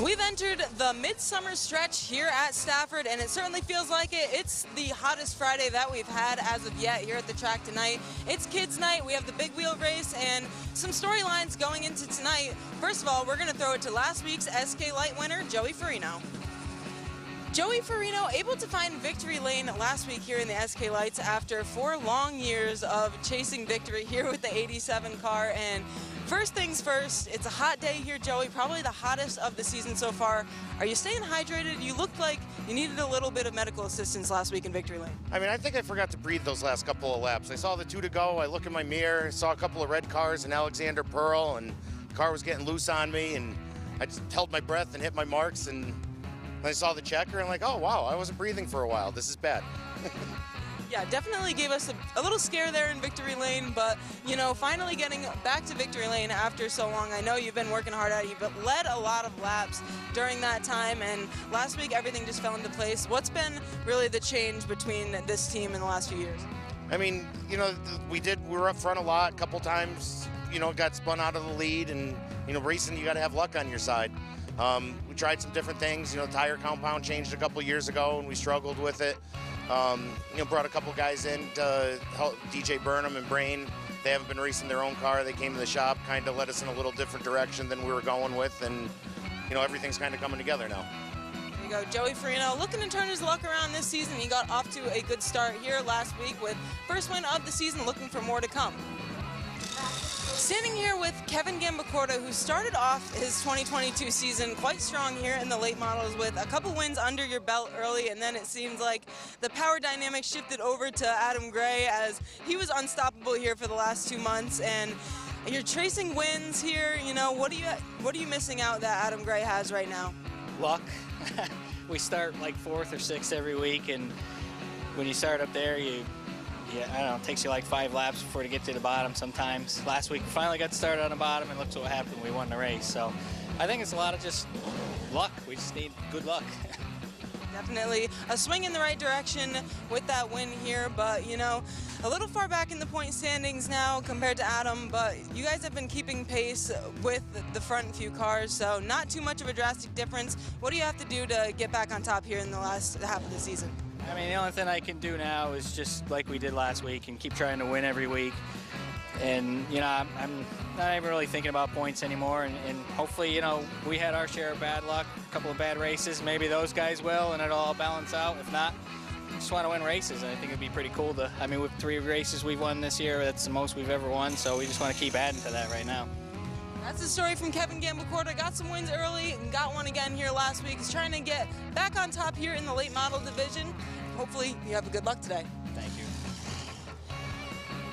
We've entered the midsummer stretch here at Stafford, and it certainly feels like it. It's the hottest Friday that we've had as of yet here at the track tonight. It's kids' night. We have the big wheel race and some storylines going into tonight. First of all, we're going to throw it to last week's SK Light winner, Joey Farino. Joey Farino able to find victory lane last week here in the SK Lights after 4 long years of chasing victory here with the 87 car. And first things first, it's a hot day here, Joey, probably the hottest of the season so far. Are you staying hydrated? You looked like you needed a little bit of medical assistance last week in victory lane. I mean, I think I forgot to breathe those last couple of laps. I saw the 2 to go, I look in my mirror, saw a couple of red cars and Alexander Pearl, and the car was getting loose on me, and I just held my breath and hit my marks, and I saw the checker and like, oh wow, I wasn't breathing for a while. This is bad. Yeah, definitely gave us a little scare there in victory lane, but you know, finally getting back to victory lane after so long. I know you've been working hard at it, you've led a lot of laps during that time, and last week everything just fell into place. What's been really the change between this team in the last few years? I mean, you know, we were up front a lot, a couple times, you know, got spun out of the lead, and you know, racing, you got to have luck on your side. We tried some different things. You know, tire compound changed a couple years ago, and we struggled with it. You know, brought a couple guys in to help DJ Burnham and Brain. They haven't been racing their own car. They came to the shop, kind of led us in a little different direction than we were going with, and you know, everything's kind of coming together now. There you go, Joey Farino looking to turn his luck around this season. He got off to a good start here last week with first win of the season, looking for more to come. Standing here with Kevin Gambacorta, who started off his 2022 season quite strong here in the late models with a couple wins under your belt early, and then it seems like the power dynamic shifted over to Adam Gray as he was unstoppable here for the last 2 months. And you're tracing wins here. You know, what are you missing out that Adam Gray has right now? Luck. We start like 4th or 6th every week, and when you start up there, I don't know, it takes you like 5 laps before you get to the bottom sometimes. Last week we finally got started on the bottom, and look what happened, we won the race. So I think it's a lot of just luck. We just need good luck. Definitely a swing in the right direction with that win here, but you know, a little far back in the point standings now compared to Adam, but you guys have been keeping pace with the front few cars, so not too much of a drastic difference. What do you have to do to get back on top here in the last half of the season? I mean, the only thing I can do now is just like we did last week and keep trying to win every week. And, you know, I'm not even really thinking about points anymore. And hopefully, you know, we had our share of bad luck, a couple of bad races. Maybe those guys will, and it'll all balance out. If not, just want to win races. I think it'd be pretty cool to, I mean, with 3 races we've won this year, that's the most we've ever won. So we just want to keep adding to that right now. That's the story from Kevin Gambacorta. Got some wins early and got one again here last week. He's trying to get back on top here in the late model division. Hopefully you have a good luck today. Thank you.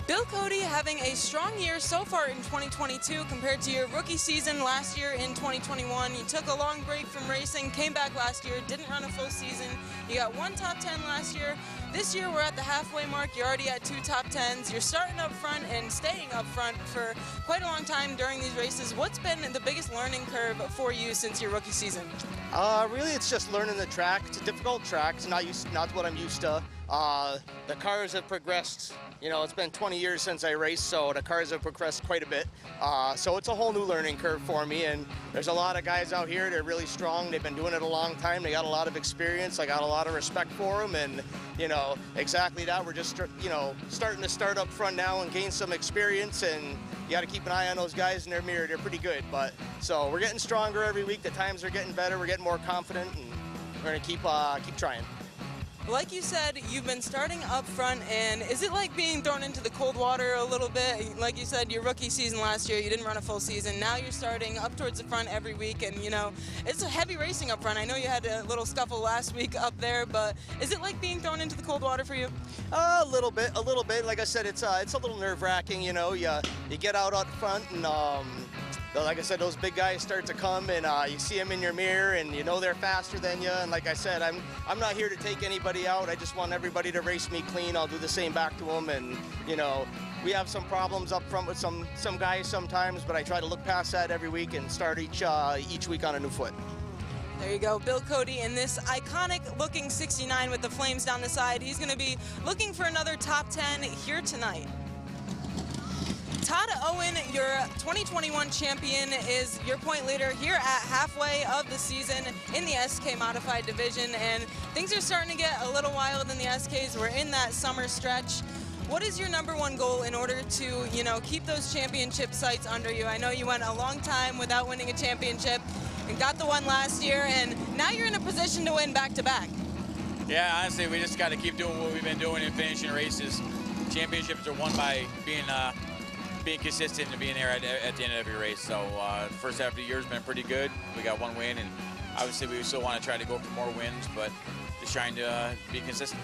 Bill Cody having a strong year so far in 2022 compared to your rookie season last year in 2021. You took a long break from racing, came back last year, didn't run a full season. You got 1 top 10 last year. This year we're at the halfway mark. You're already at 2 top 10s. You're starting up front and staying up front for quite a long time during these races. What's been the biggest learning curve for you since your rookie season? Really, it's just learning the track. It's a difficult track. It's not what I'm used to. The cars have progressed. You know, it's been 20 years since I raced, so the cars have progressed quite a bit. So it's a whole new learning curve for me, and there's a lot of guys out here that are really strong. They've been doing it a long time. They got a lot of experience. I got a lot of respect for them, and, you know, exactly that. We're just, you know, starting to start up front now and gain some experience, and you got to keep an eye on those guys in their mirror. They're pretty good, but so we're getting stronger every week. The times are getting better. We're getting more confident, and we're going to keep trying. Like you said, you've been starting up front, and is it like being thrown into the cold water a little bit? Like you said, your rookie season last year, you didn't run a full season. Now you're starting up towards the front every week, and you know, it's a heavy racing up front. I know you had a little scuffle last week up there, but is it like being thrown into the cold water for you? A little bit. Like I said, it's a little nerve-wracking, you know. You get out front, and like I said, those big guys start to come, and you see them in your mirror, and you know they're faster than you. And like I said, I'm not here to take anybody out. I just want everybody to race me clean. I'll do the same back to them, and you know, we have some problems up front with some guys sometimes, but I try to look past that every week and start each week on a new foot. There you go, Bill Cody in this iconic-looking 69 with the flames down the side. He's going to be looking for another top 10 here tonight. Todd Owen, your 2021 champion, is your point leader here at halfway of the season in the SK Modified division, and things are starting to get a little wild in the SKs. We're in that summer stretch. What is your #1 goal in order to, keep those championship sights under you? I know you went a long time without winning a championship and got the one last year, and now you're in a position to win back-to-back. Yeah, honestly, we just got to keep doing what we've been doing and finishing races. Championships are won by being consistent and being there at the end of every race. So the first half of the year has been pretty good. We got one win, and obviously we still want to try to go for more wins, but just trying to be consistent.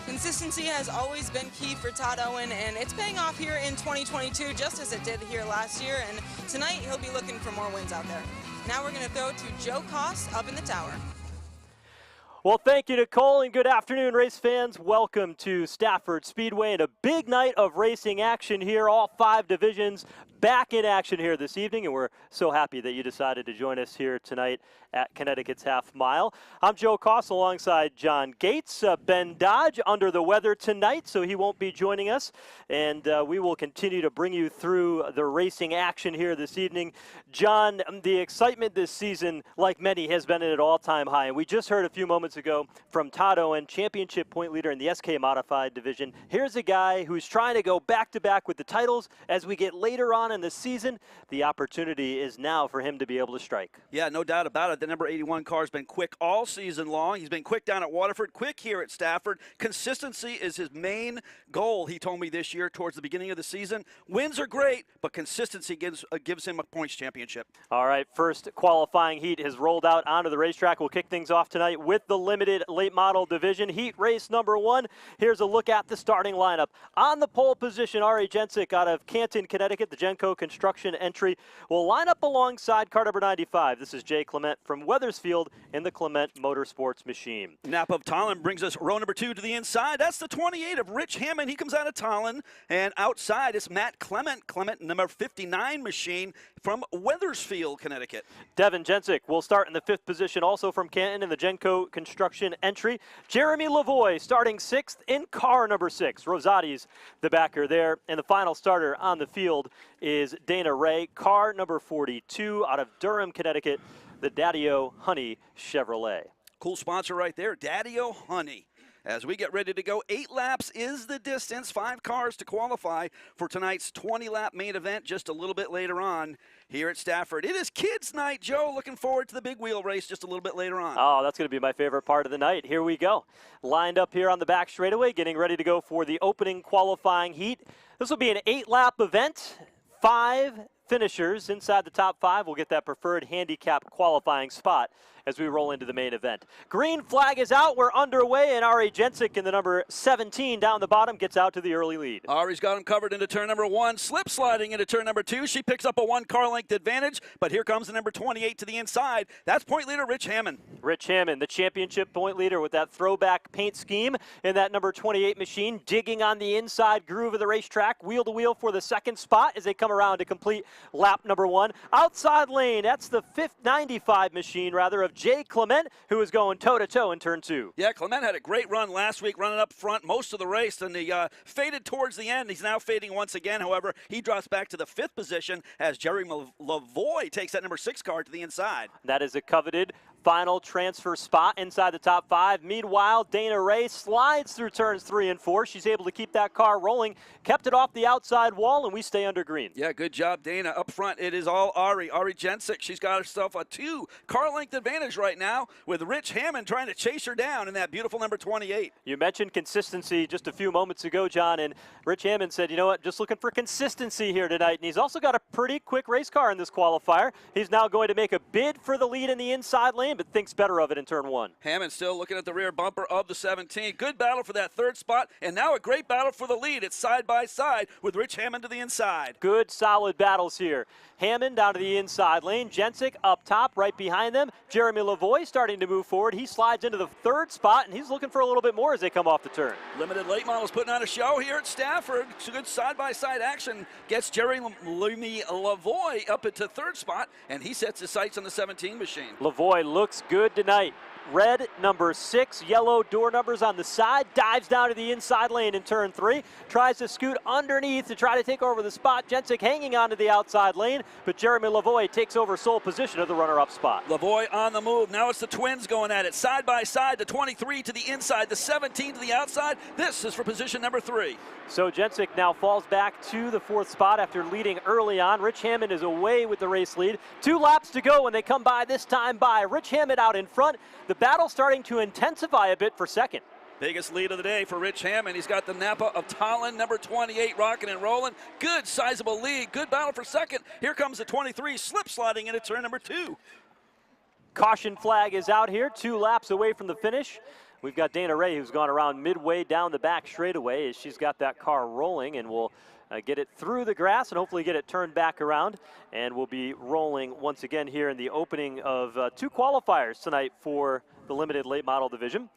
Consistency has always been key for Todd Owen, and it's paying off here in 2022, just as it did here last year. And tonight, he'll be looking for more wins out there. Now we're going to throw to Joe Koss up in the tower. Well, thank you, Nicole, and good afternoon, race fans. Welcome to Stafford Speedway and a big night of racing action here. All 5 divisions back in action here this evening, and we're so happy that you decided to join us here tonight at Connecticut's Half Mile. I'm Joe Koss alongside John Gates. Ben Dodge under the weather tonight, so he won't be joining us, and we will continue to bring you through the racing action here this evening. John, the excitement this season, like many, has been at an all-time high, and we just heard a few moments ago from Todd Owen, championship point leader in the SK Modified division. Here's a guy who's trying to go back-to-back with the titles. As we get later on in the season, the opportunity is now for him to be able to strike. Yeah, no doubt about it. The number 81 car has been quick all season long. He's been quick down at Waterford, quick here at Stafford. Consistency is his main goal, he told me this year towards the beginning of the season. Wins are great, but consistency gives him a points championship. All right, first qualifying heat has rolled out onto the racetrack. We'll kick things off tonight with the limited late model division. Heat race #1. Here's a look at the starting lineup. On the pole position, Ari Jensic out of Canton, Connecticut, the Genco construction entry, will line up alongside car number 95. This is Jay Clement from Weathersfield in the Clement Motorsports machine. Nap of Tallinn brings us row number 2 to the inside. That's the 28 of Rich Hammond. He comes out of Tallinn. And outside is Matt Clement. Clement, number 59 machine from Weathersfield, Connecticut. Devin Jensic will start in the 5th position, also from Canton in the Genco construction entry. Jeremy Lavoie starting 6th in car number 6. Rosati's the backer there. And the final starter on the field is Dana Ray, car number 42 out of Durham, Connecticut, the Daddy-O Honey Chevrolet. Cool sponsor right there, Daddy-O Honey. As we get ready to go, 8 laps is the distance, 5 cars to qualify for tonight's 20-lap main event just a little bit later on here at Stafford. It is kids' night, Joe. Looking forward to the big wheel race just a little bit later on. Oh, that's going to be my favorite part of the night. Here we go. Lined up here on the back straightaway, getting ready to go for the opening qualifying heat. This will be an 8-lap event. 5 finishers inside the top 5 will get that preferred handicap qualifying spot as we roll into the main event. Green flag is out. We're underway, and Ari Jensic in the number 17 down the bottom gets out to the early lead. Ari's got him covered into turn number 1, slip sliding into turn number 2. She picks up a 1 car length advantage, but here comes the number 28 to the inside. That's point leader Rich Hammond. Rich Hammond, the championship point leader with that throwback paint scheme in that number 28 machine, digging on the inside groove of the racetrack, wheel to wheel for the 2nd spot as they come around to complete lap number 1. Outside lane, that's the 95 machine, rather, of Jay Clement, who is going toe-to-toe in turn 2. Yeah, Clement had a great run last week, running up front most of the race, and he faded towards the end. He's now fading once again. However, he drops back to the 5th position as Jerry Lavoie takes that number 6 car to the inside. That is a coveted final transfer spot inside the top 5. Meanwhile, Dana Ray slides through turns 3 and 4. She's able to keep that car rolling, kept it off the outside wall, and we stay under green. Yeah, good job, Dana. Up front, it is all Ari Jensic. She's got herself a 2 car length advantage right now with Rich Hammond trying to chase her down in that beautiful number 28. You mentioned consistency just a few moments ago, John, and Rich Hammond said, you know what, just looking for consistency here tonight. And he's also got a pretty quick race car in this qualifier. He's now going to make a bid for the lead in the inside lane, but thinks better of it in turn 1. Hammond still looking at the rear bumper of the 17. Good battle for that 3rd spot, and now a great battle for the lead. It's side by side with Rich Hammond to the inside. Good, solid battles here. Hammond down to the inside lane. Jensic up top, right behind them. Jeremy Lavoie starting to move forward. He slides into the 3rd spot, and he's looking for a little bit more as they come off the turn. Limited late models putting on a show here at Stafford. It's a good side-by-side action. Gets Jerry Lavoie up into 3rd spot, and he sets his sights on the 17 machine. Lavoie looks good tonight. red number 6, yellow door numbers on the side, dives down to the inside lane in turn 3, tries to scoot underneath to try to take over the spot. Jensic hanging onto the outside lane, but Jeremy Lavoie takes over sole position of the runner-up spot. Lavoie on the move. Now it's the twins going at it. Side by side, the 23 to the inside, the 17 to the outside. This is for position number 3. So Jensic now falls back to the 4th spot after leading early on. Rich Hammond is away with the race lead. 2 laps to go when they come by, this time by Rich Hammond out in front. The battle starting to intensify a bit for second. Biggest lead of the day for Rich Hammond. He's got the Napa of Tallinn, number 28, rocking and rolling. Good sizable lead. Good battle for second. Here comes the 23, slip sliding into turn number 2. Caution flag is out here, 2 laps away from the finish. We've got Dana Ray, who's gone around midway down the back straightaway as she's got that car rolling, and will get it through the grass and hopefully get it turned back around. And we'll be rolling once again here in the opening of 2 qualifiers tonight for the limited late model division.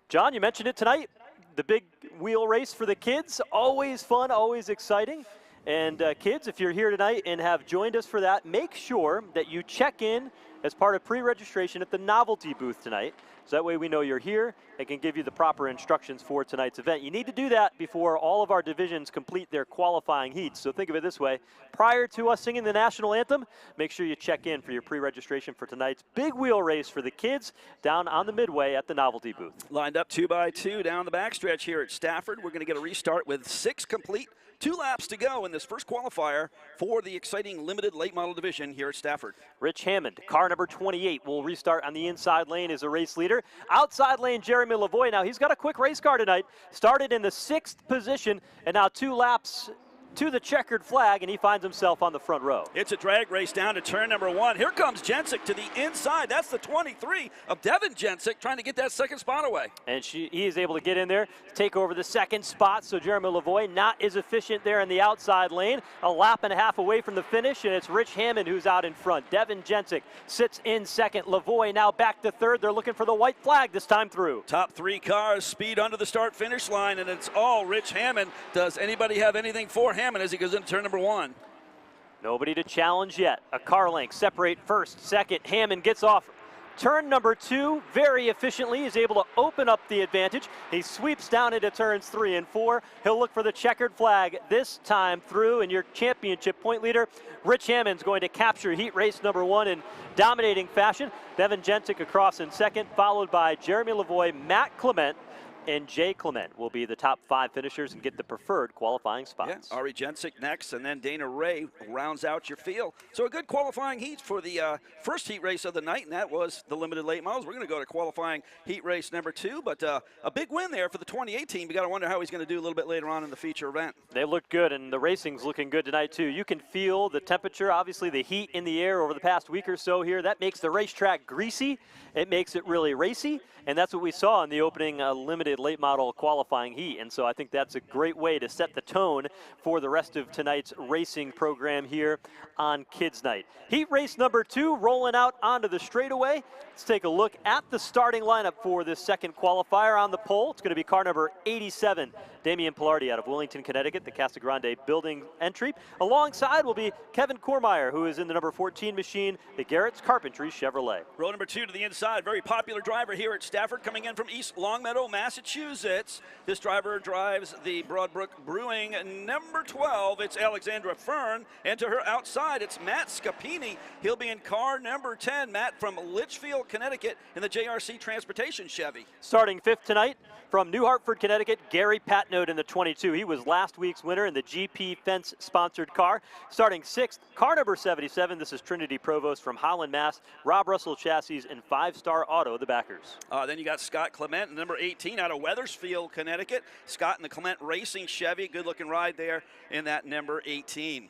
John, you mentioned it tonight, the big wheel race for the kids. Always fun, always exciting. And kids, if you're here tonight and have joined us for that, make sure that you check in as part of pre-registration at the novelty booth tonight. So that way we know you're here and can give you the proper instructions for tonight's event. You need to do that before all of our divisions complete their qualifying heats. So think of it this way. Prior to us singing the national anthem, make sure you check in for your pre-registration for tonight's big wheel race for the kids down on the midway at the novelty booth. Lined up 2 by 2 down the backstretch here at Stafford. We're going to get a restart with 6 complete. 2 laps to go in this first qualifier for the exciting limited late model division here at Stafford. Rich Hammond, car number 28, will restart on the inside lane as a race leader. Outside lane, Jeremy Lavoie. Now, he's got a quick race car tonight. Started in the 6th position, and now 2 laps to the checkered flag, and he finds himself on the front row. It's a drag race down to turn number 1. Here comes Jensic to the inside. That's the 23 of Devin Jensic trying to get that second spot away. And he is able to get in there, take over the second spot. So Jeremy Lavoie not as efficient there in the outside lane. A lap and a half away from the finish, and it's Rich Hammond who's out in front. Devin Jensic sits in second. Lavoie now back to third. They're looking for the white flag this time through. Top 3 cars speed under the start-finish line, and it's all Rich Hammond. Does anybody have anything for Hammond as he goes into turn number 1? Nobody to challenge yet. A car length separate first, second. Hammond gets off turn number 2 very efficiently. He's able to open up the advantage. He sweeps down into turns 3 and 4. He'll look for the checkered flag this time through, and your championship point leader, Rich Hammond's going to capture heat race number 1 in dominating fashion. Devin Jensic across in second, followed by Jeremy Lavoie, Matt Clement, and Jay Clement will be the top 5 finishers and get the preferred qualifying spots. Yeah, Ari Jensic next, and then Dana Ray rounds out your field. So a good qualifying heat for the first heat race of the night, and that was the limited late models. We're going to go to qualifying heat race number 2, but a big win there for the 28 team. You got to wonder how he's going to do a little bit later on in the feature event. They look good, and the racing's looking good tonight too. You can feel the temperature, obviously the heat in the air over the past week or so here. That makes the racetrack greasy. It makes it really racy, and that's what we saw in the opening limited late model qualifying heat. And so I think that's a great way to set the tone for the rest of tonight's racing program here on Kids Night. Heat race number 2 rolling out onto the straightaway. Let's take a look at the starting lineup for this second qualifier. On the pole, it's going to be car number 87, Damian Pilardi out of Willington, Connecticut, the Casa Grande building entry. Alongside will be Kevin Kormeyer, who is in the number 14 machine, the Garrett's Carpentry Chevrolet. Row number 2 to the inside, very popular driver here at Stafford, coming in from East Longmeadow, Massachusetts. This driver drives the Broadbrook Brewing number 12. It's Alexandra Fern, and to her outside, it's Matt Scapini. He'll be in car number 10. Matt from Litchfield, Connecticut, in the JRC Transportation Chevy. Starting 5th tonight from New Hartford, Connecticut, Gary Patnode in the 22. He was last week's winner in the GP Fence-sponsored car. Starting 6th, car number 77. This is Trinity Provost from Holland, Mass. Rob Russell Chassis and 5-Star Auto, the backers. Then you got Scott Clement, number 18, out of Weathersfield, Connecticut. Scott in the Clement Racing Chevy. Good-looking ride there in that number 18.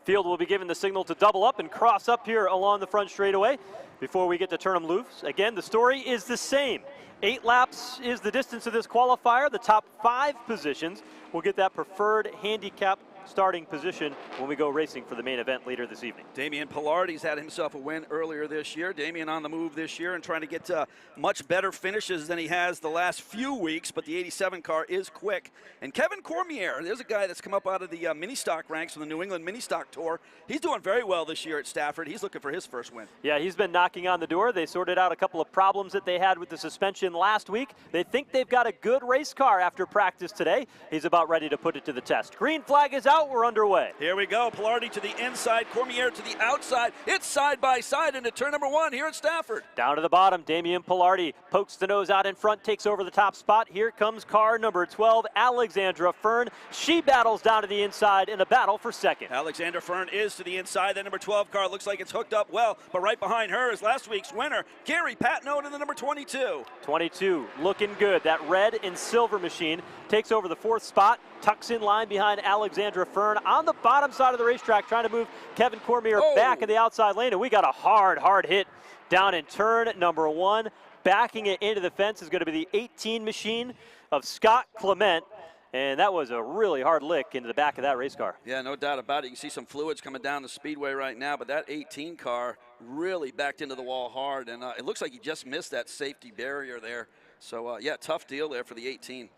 Field will be given the signal to double up and cross up here along the front straightaway before we get to turn them loose. Again, the story is the same. 8 laps is the distance of this qualifier. The top 5 positions will get that preferred handicap starting position when we go racing for the main event later this evening. Damian Pilardi's had himself a win earlier this year. Damian on the move this year and trying to get much better finishes than he has the last few weeks, but the 87 car is quick. And Kevin Cormier, there's a guy that's come up out of the mini stock ranks from the New England Mini Stock Tour. He's doing very well this year at Stafford. He's looking for his first win. Yeah, he's been knocking on the door. They sorted out a couple of problems that they had with the suspension last week. They think they've got a good race car after practice today. He's about ready to put it to the test. Green flag is out. We're underway. Here we go. Pilardi to the inside, Cormier to the outside. It's side by side into turn number 1 here at Stafford. Down to the bottom, Damian Pilardi pokes the nose out in front, takes over the top spot. Here comes car number 12, Alexandra Fern. She battles down to the inside in the battle for second. Alexandra Fern is to the inside. That number 12 car looks like it's hooked up well, but right behind her is last week's winner, Gary Patno to the number 22. 22, looking good. That red and silver machine takes over the 4th spot, tucks in line behind Alexandra Fern on the bottom side of the racetrack, trying to move Kevin Cormier back in the outside lane, and we got a hard hit down in turn number 1. Backing it into the fence is going to be the 18 machine of Scott Clement, and that was a really hard lick into the back of that race car. Yeah, no doubt about it. You can see some fluids coming down the speedway right now, but that 18 car really backed into the wall hard, and it looks like he just missed that safety barrier there. So, yeah, tough deal there for the 18.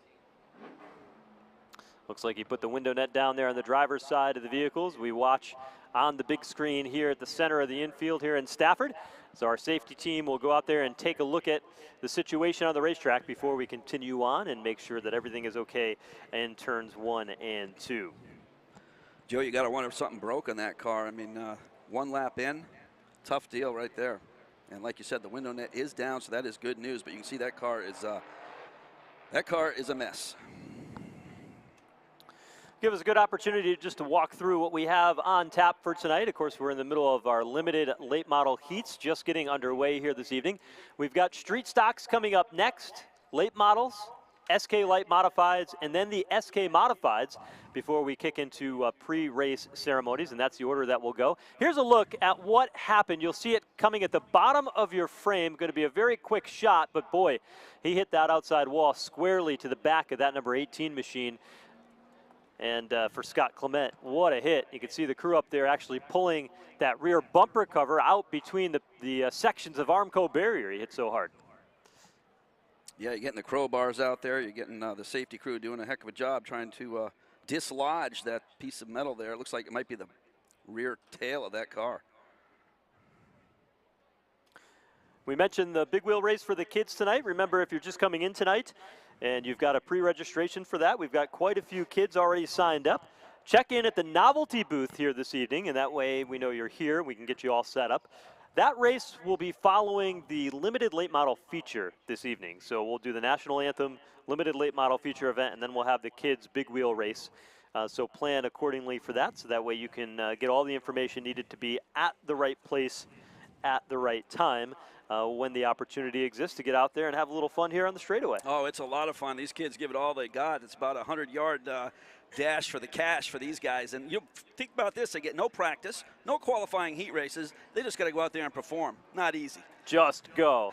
Looks like he put the window net down there on the driver's side of the vehicles. We watch on the big screen here at the center of the infield here in Stafford. So our safety team will go out there and take a look at the situation on the racetrack before we continue on and make sure that everything is okay in turns 1 and 2. Joe, you got to wonder if something broke on that car. I mean, 1 lap in, tough deal right there. And like you said, the window net is down, so that is good news. But you can see that car is a mess. Give us a good opportunity just to walk through what we have on tap for tonight. Of course, we're in the middle of our limited late model heats just getting underway here this evening. We've got street stocks coming up next, late models, SK Light Modifieds, and then the SK Modifieds before we kick into pre-race ceremonies, and that's the order that will go. Here's a look at what happened. You'll see it coming at the bottom of your frame. Going to be a very quick shot, but boy, he hit that outside wall squarely to the back of that number 18 machine. And for Scott Clement, what a hit. You can see the crew up there actually pulling that rear bumper cover out between the sections of Armco barrier. He hit so hard. Yeah, you're getting the crowbars out there. You're getting the safety crew doing a heck of a job trying to dislodge that piece of metal there. It looks like it might be the rear tail of that car. We mentioned the big wheel race for the kids tonight. Remember, if you're just coming in tonight and you've got a pre-registration for that, we've got quite a few kids already signed up. Check in at the novelty booth here this evening, and that way we know you're here. We can get you all set up. That race will be following the limited late model feature this evening. So we'll do the national anthem, limited late model feature event, and then we'll have the kids big wheel race. So plan accordingly for that, so that way you can get all the information needed to be at the right place at the right time. When the opportunity exists to get out there and have a little fun here on the straightaway. Oh, it's a lot of fun. These kids give it all they got. It's about a 100-yard dash for the cash for these guys. And you think about this, they get no practice, no qualifying heat races. They just got to go out there and perform. Not easy. Just go.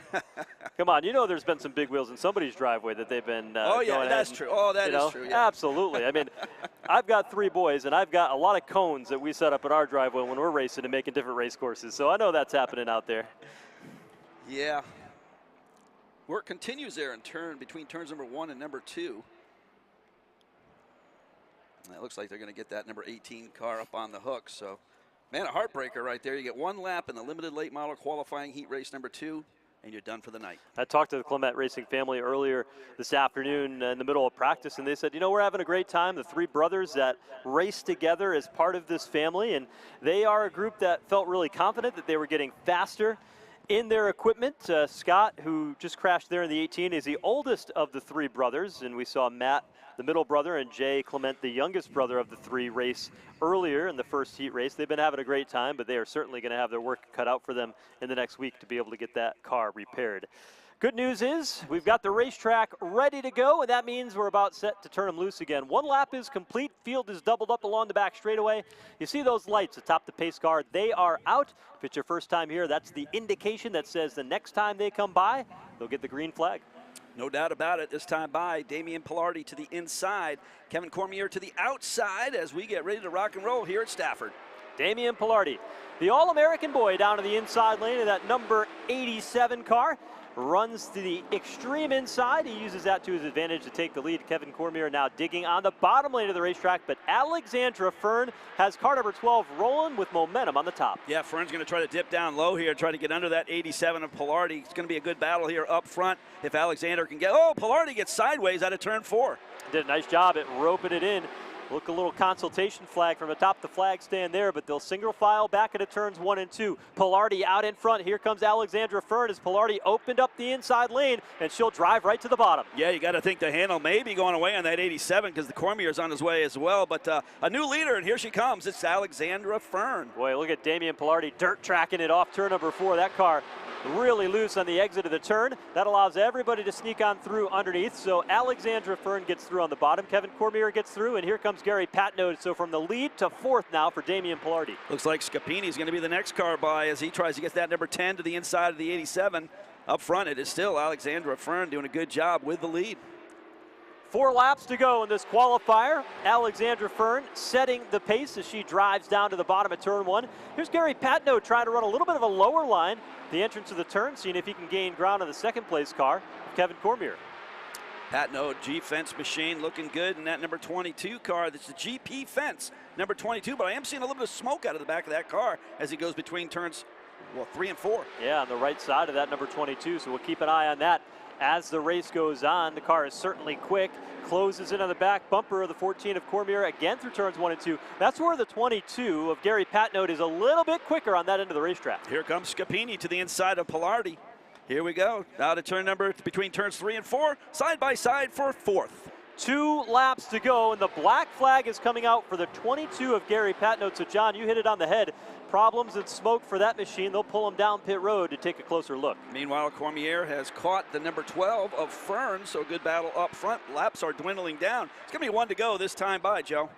Come on, you know there's been some big wheels in somebody's driveway that they've been oh, yeah, going that's and, true. Oh, that is true, yeah. Absolutely. I mean, I've got 3 boys, and I've got a lot of cones that we set up at our driveway when we're racing and making different race courses. So I know that's happening out there. Yeah. Work continues there in between turns number 1 and number 2. And it looks like they're going to get that number 18 car up on the hook. So, man, a heartbreaker right there. You get 1 lap in the limited late model qualifying heat race number 2, and you're done for the night. I talked to the Clement Racing family earlier this afternoon in the middle of practice, and they said, you know, we're having a great time. The 3 brothers that race together as part of this family, and they are a group that felt really confident that they were getting faster in their equipment. Scott, who just crashed there in the 18, is the oldest of the 3 brothers, and we saw Matt, the middle brother, and Jay Clement, the youngest brother of the 3, race earlier in the first heat race. They've been having a great time, but they are certainly going to have their work cut out for them in the next week to be able to get that car repaired. Good news is we've got the racetrack ready to go, and that means we're about set to turn them loose again. 1 lap is complete. Field is doubled up along the back straightaway. You see those lights atop the pace car. They are out. If it's your first time here, that's the indication that says the next time they come by, they'll get the green flag. No doubt about it. This time by Damian Pilardi to the inside. Kevin Cormier to the outside as we get ready to rock and roll here at Stafford. Damian Pilardi, the All-American boy down to the inside lane of that number 87 car. Runs to the extreme inside. He uses that to his advantage to take the lead. Kevin Cormier now digging on the bottom lane of the racetrack, but Alexandra Fern has car number 12 rolling with momentum on the top. Yeah, Fern's going to try to dip down low here, try to get under that 87 of Pilardi. It's going to be a good battle here up front if Alexander can get. Oh, Pilardi gets sideways out of turn 4. Did a nice job at roping it in. Look, a little consultation flag from atop the flag stand there, but they'll single file back into turns 1 and 2. Pilardi out in front. Here comes Alexandra Fern as Pilardi opened up the inside lane, and she'll drive right to the bottom. Yeah, you got to think the handle may be going away on that 87 because the Cormier's on his way as well. But a new leader, and here she comes. It's Alexandra Fern. Boy, look at Damian Pilardi dirt tracking it off turn number 4. That car really loose on the exit of the turn. That allows everybody to sneak on through underneath. So Alexandra Fern gets through on the bottom. Kevin Cormier gets through, and here comes Gary Patnode. So from the lead to 4th now for Damian Pilardi. Looks like Scapini's going to be the next car by as he tries to get that number 10 to the inside of the 87. Up front, it is still Alexandra Fern doing a good job with the lead. 4 laps to go in this qualifier. Alexandra Fern setting the pace as she drives down to the bottom of turn 1. Here's Gary Patnode trying to run a little bit of a lower line, the entrance of the turn, seeing if he can gain ground on the second place car, Kevin Cormier. Patnode, G-Fence machine looking good in that number 22 car. That's the GP Fence, number 22, but I am seeing a little bit of smoke out of the back of that car as he goes between turns, 3 and 4. Yeah, on the right side of that number 22, so we'll keep an eye on that. As the race goes on, the car is certainly quick, closes in on the back bumper of the 14 of Cormier again through turns 1 and 2. That's where the 22 of Gary Patnode is a little bit quicker on that end of the racetrack. Here comes Scapini to the inside of Pilardi. Here we go. Now to turn number between turns 3 and 4, side by side for 4th. 2 laps to go, and the black flag is coming out for the 22 of Gary Patnode. So, John, you hit it on the head. Problems and smoke for that machine. They'll pull him down pit road to take a closer look. Meanwhile, Cormier has caught the number 12 of Fern, so good battle up front. Laps are dwindling down. It's going to be 1 to go this time by, Joe.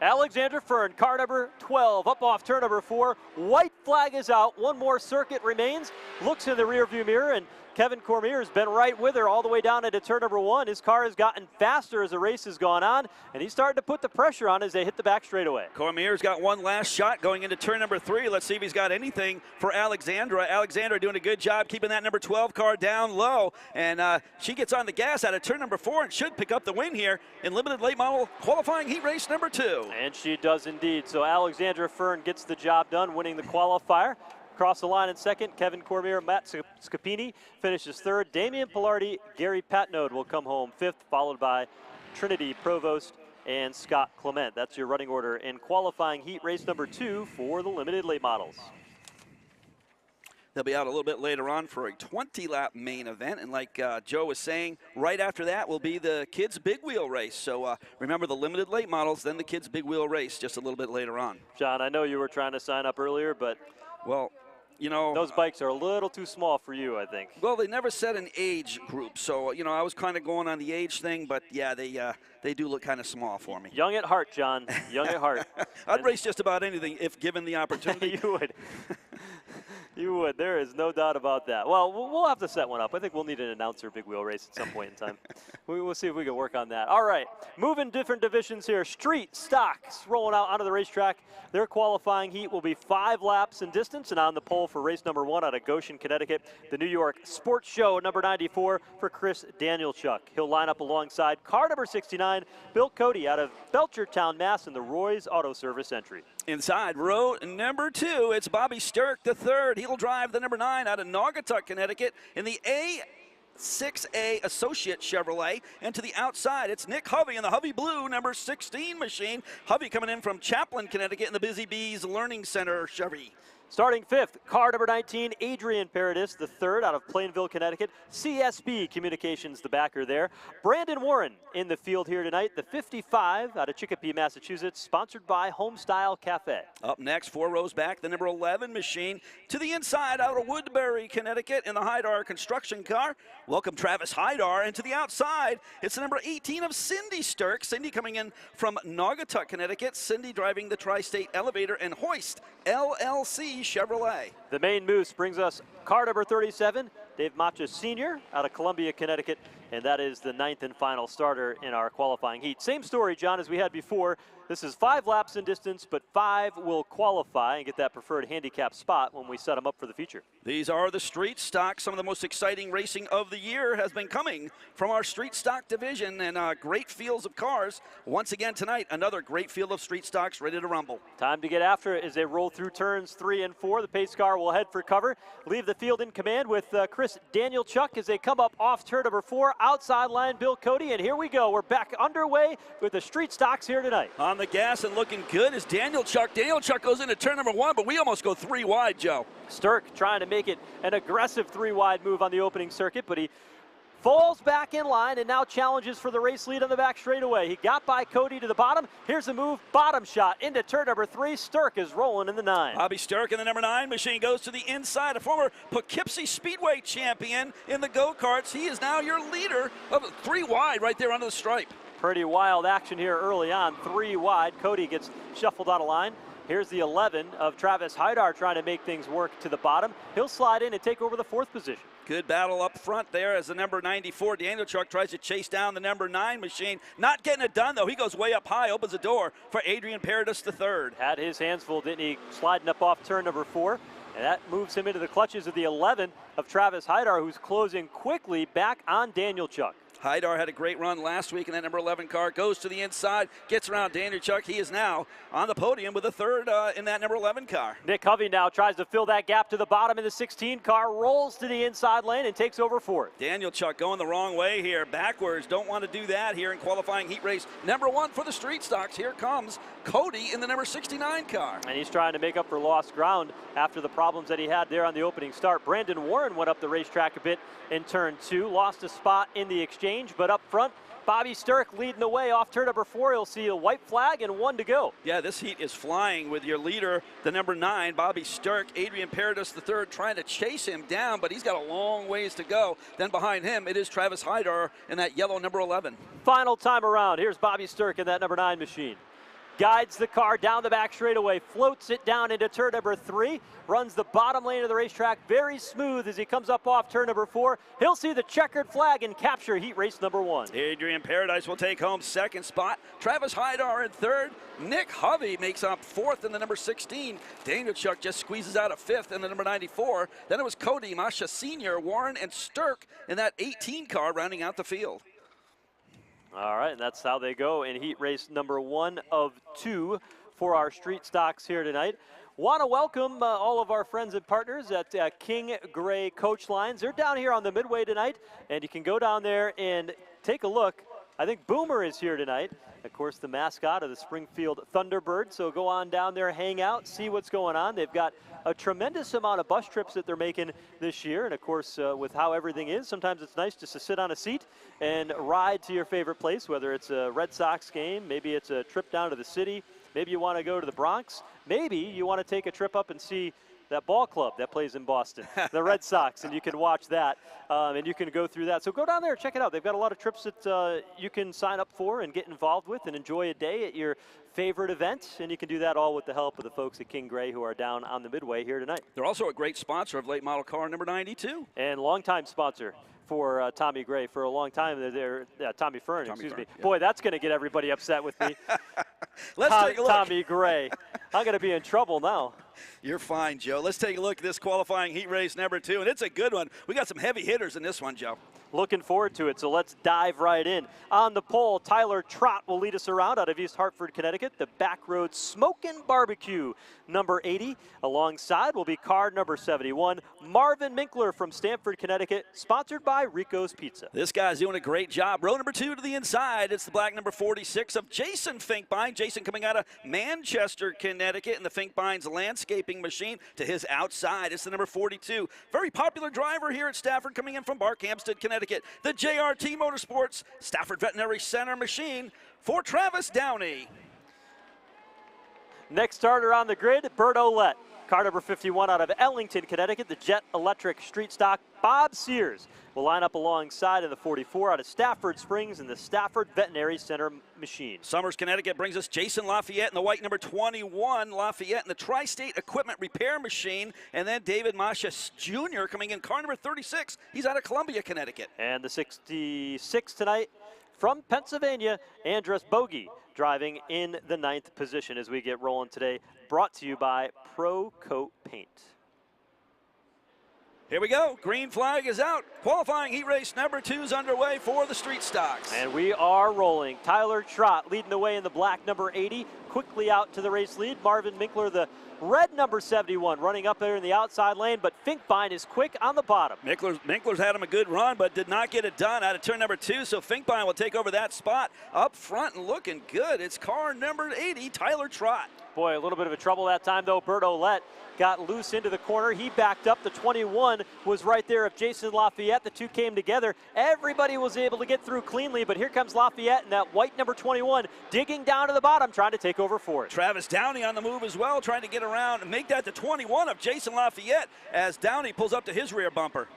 Alexandra Fern, car number 12, up off turn number 4. White flag is out. 1 more circuit remains. Looks in the rearview mirror, and Kevin Cormier has been right with her all the way down into turn number 1. His car has gotten faster as the race has gone on, and he's starting to put the pressure on as they hit the back straightaway. Cormier's got 1 last shot going into turn number 3. Let's see if he's got anything for Alexandra. Alexandra doing a good job keeping that number 12 car down low, and she gets on the gas out of turn number 4 and should pick up the win here in limited late model qualifying heat race number 2. And she does indeed. So Alexandra Fern gets the job done, winning the qualifier. Across the line in second, Kevin Cormier, Matt Scapini finishes 3rd. Damian Pilardi, Gary Patnode will come home 5th, followed by Trinity Provost and Scott Clement. That's your running order in qualifying heat race number 2 for the limited late models. They'll be out a little bit later on for a 20-lap main event, and like Joe was saying, right after that will be the kids' big wheel race. So remember the limited late models, then the kids' big wheel race just a little bit later on. John, I know you were trying to sign up earlier, but well, you know, those bikes are a little too small for you, I think. Well, they never set an age group, so you know I was kind of going on the age thing, but yeah, they do look kind of small for me. Young at heart, John. Young at heart. I'd race just about anything if given the opportunity. You would. You would. There is no doubt about that. Well, we'll have to set one up. I think we'll need an announcer big wheel race at some point in time. We'll see if we can work on that. All right. Moving different divisions here. Street stocks rolling out onto the racetrack. Their qualifying heat will be 5 laps in distance, and on the pole for race number 1 out of Goshen, Connecticut, the New York Sports Show number 94 for Chris Danielchuk. He'll line up alongside car number 69, Bill Cody out of Belchertown, Mass. in the Roy's Auto Service entry. Inside row number 2, it's Bobby Sturck, the 3rd. He'll drive the number 9 out of Naugatuck, Connecticut in the A6A Associate Chevrolet. And to the outside, it's Nick Hovey in the Hovey Blue number 16 machine. Hovey coming in from Chaplin, Connecticut in the Busy Bees Learning Center Chevy. Starting 5th, car number 19, Adrian Paradis, the 3rd out of Plainville, Connecticut. CSB Communications, the backer there. Brandon Warren in the field here tonight, the 55 out of Chicopee, Massachusetts, sponsored by Homestyle Cafe. Up next, 4 rows back, the number 11 machine. To the inside out of Woodbury, Connecticut in the Hydar construction car. Welcome Travis Hydar. And to the outside, it's the number 18 of Cindy Sturck. Cindy coming in from Naugatuck, Connecticut. Cindy driving the Tri-State Elevator and Hoist LLC Chevrolet. The main moose brings us car number 37, Dave Macha Sr. out of Columbia, Connecticut, and that is the 9th and final starter in our qualifying heat. Same story, John, as we had before. This is 5 laps in distance, but 5 will qualify and get that preferred handicap spot when we set them up for the feature. These are the street stock. Some of the most exciting racing of the year has been coming from our street stock division, and great fields of cars. Once again tonight, another great field of street stocks ready to rumble. Time to get after it as they roll through turns 3 and 4. The pace car will head for cover. Leave the field in command with Chris Danielchuk as they come up off turn number 4. Outside line, Bill Cody, and here we go. We're back underway with the street stocks here tonight. On the gas and looking good is Danielchuk. Danielchuk goes into turn number 1, but we almost go 3 wide, Joe. Sturck trying to make it an aggressive 3-wide move on the opening circuit, but he falls back in line and now challenges for the race lead on the back straightaway. He got by Cody to the bottom. Here's a move, bottom shot into turn number 3. Sturck is rolling in the 9. Bobby Sturck in the number 9 machine goes to the inside. A former Poughkeepsie Speedway champion in the go-karts. He is now your leader of 3 wide right there under the stripe. Pretty wild action here early on. 3 wide. Cody gets shuffled out of line. Here's the 11 of Travis Haidar trying to make things work to the bottom. He'll slide in and take over the 4th position. Good battle up front there as the number 94 Danielchuk tries to chase down the number 9 machine. Not getting it done, though. He goes way up high, opens the door for Adrian Paradis III. Had his hands full, didn't he? Sliding up off turn number 4. And that moves him into the clutches of the 11 of Travis Haidar, who's closing quickly back on Danielchuk. Haidar had a great run last week in that number 11 car, goes to the inside, gets around Danielchuk. He is now on the podium with the 3rd in that number 11 car. Nick Hovey now tries to fill that gap to the bottom in the 16 car, rolls to the inside lane and takes over 4th. Danielchuk going the wrong way here, backwards. Don't want to do that here in qualifying heat race number 1 for the street stocks. Here comes Cody in the number 69 car. And he's trying to make up for lost ground after the problems that he had there on the opening start. Brandon Warren went up the racetrack a bit in turn 2, lost a spot in the exchange, but up front, Bobby Sturck leading the way off turn number 4. He'll see a white flag and 1 to go. Yeah, this heat is flying with your leader, the number 9, Bobby Sturck. Adrian Paradis III trying to chase him down, but he's got a long ways to go. Then behind him, it is Travis Haidar in that yellow number 11. Final time around. Here's Bobby Sturck in that number 9 machine. Guides the car down the back straightaway, floats it down into turn number 3, runs the bottom lane of the racetrack very smooth as he comes up off turn number 4. He'll see the checkered flag and capture heat race number 1. Adrian Paradis will take home 2nd spot. Travis Haidar in 3rd. Nick Hovey makes up 4th in the number 16. Danielchuk just squeezes out a 5th in the number 94. Then it was Cody, Masha Sr., Warren, and Sturck in that 18 car rounding out the field. All right, and that's how they go in heat race number 1 of 2 for our street stocks here tonight. Want to welcome all of our friends and partners at King Gray Coach Lines. They're down here on the Midway tonight, and you can go down there and take a look. I think Boomer is here tonight. Of course, the mascot of the Springfield Thunderbird. So go on down there, hang out, see what's going on. They've got a tremendous amount of bus trips that they're making this year. And of course, with how everything is, sometimes it's nice just to sit on a seat and ride to your favorite place, whether it's a Red Sox game, maybe it's a trip down to the city, maybe you want to go to the Bronx, maybe you want to take a trip up and see that ball club that plays in Boston, the Red Sox, and you can watch that, and you can go through that. So go down there, check it out. They've got a lot of trips that you can sign up for and get involved with and enjoy a day at your favorite event, and you can do that all with the help of the folks at King Gray who are down on the Midway here tonight. They're also a great sponsor of late model car number 92. And longtime sponsor for Tommy Gray for a long time. They're Tommy Fern, excuse me. Yeah. Boy, that's going to get everybody upset with me. Let's take a look. Tommy Gray. I'm going to be in trouble now. You're fine, Joe. Let's take a look at this qualifying heat race number 2, and it's a good one. We got some heavy hitters in this one, Joe. Looking forward to it, so let's dive right in. On the pole, Tyler Trott will lead us around out of East Hartford, Connecticut. The Back Road Smokin' Barbecue, number 80. Alongside will be car number 71, Marvin Minkler from Stamford, Connecticut, sponsored by Rico's Pizza. This guy's doing a great job. Row number 2 to the inside. It's the black number 46 of Jason Finkbein. Jason coming out of Manchester, Connecticut, in the Finkbein's landscaping machine. To his outside, it's the number 42. Very popular driver here at Stafford, coming in from Barkhamsted, Connecticut. The JRT Motorsports Stafford Veterinary Center machine for Travis Downey. Next starter on the grid, Bert Ouellette. Car number 51 out of Ellington, Connecticut, the Jet Electric Street Stock. Bob Sears will line up alongside in the 44 out of Stafford Springs in the Stafford Veterinary Center machine. Summers, Connecticut brings us Jason Lafayette in the white number 21. Lafayette in the Tri-State Equipment Repair Machine. And then David Masha Jr. coming in car number 36. He's out of Columbia, Connecticut. And the 66 tonight from Pennsylvania, Andres Bogey driving in the 9th position as we get rolling today. Brought to you by Pro Coat Paint. Here we go. Green flag is out. Qualifying heat race number 2 is underway for the street stocks. And we are rolling. Tyler Trott leading the way in the black number 80. Quickly out to the race lead. Marvin Minkler, the red number 71, running up there in the outside lane, but Finkbein is quick on the bottom. Minkler's had him a good run, but did not get it done out of turn number 2, so Finkbein will take over that spot up front and looking good. It's car number 80, Tyler Trott. Boy, a little bit of a trouble that time, though. Bert Olette got loose into the corner. He backed up. The 21 was right there of Jason Lafayette. The two came together. Everybody was able to get through cleanly, but here comes Lafayette and that white number 21 digging down to the bottom, trying to take over fourth. Travis Downey on the move as well, trying to get around and make that the 21 of Jason Lafayette as Downey pulls up to his rear bumper.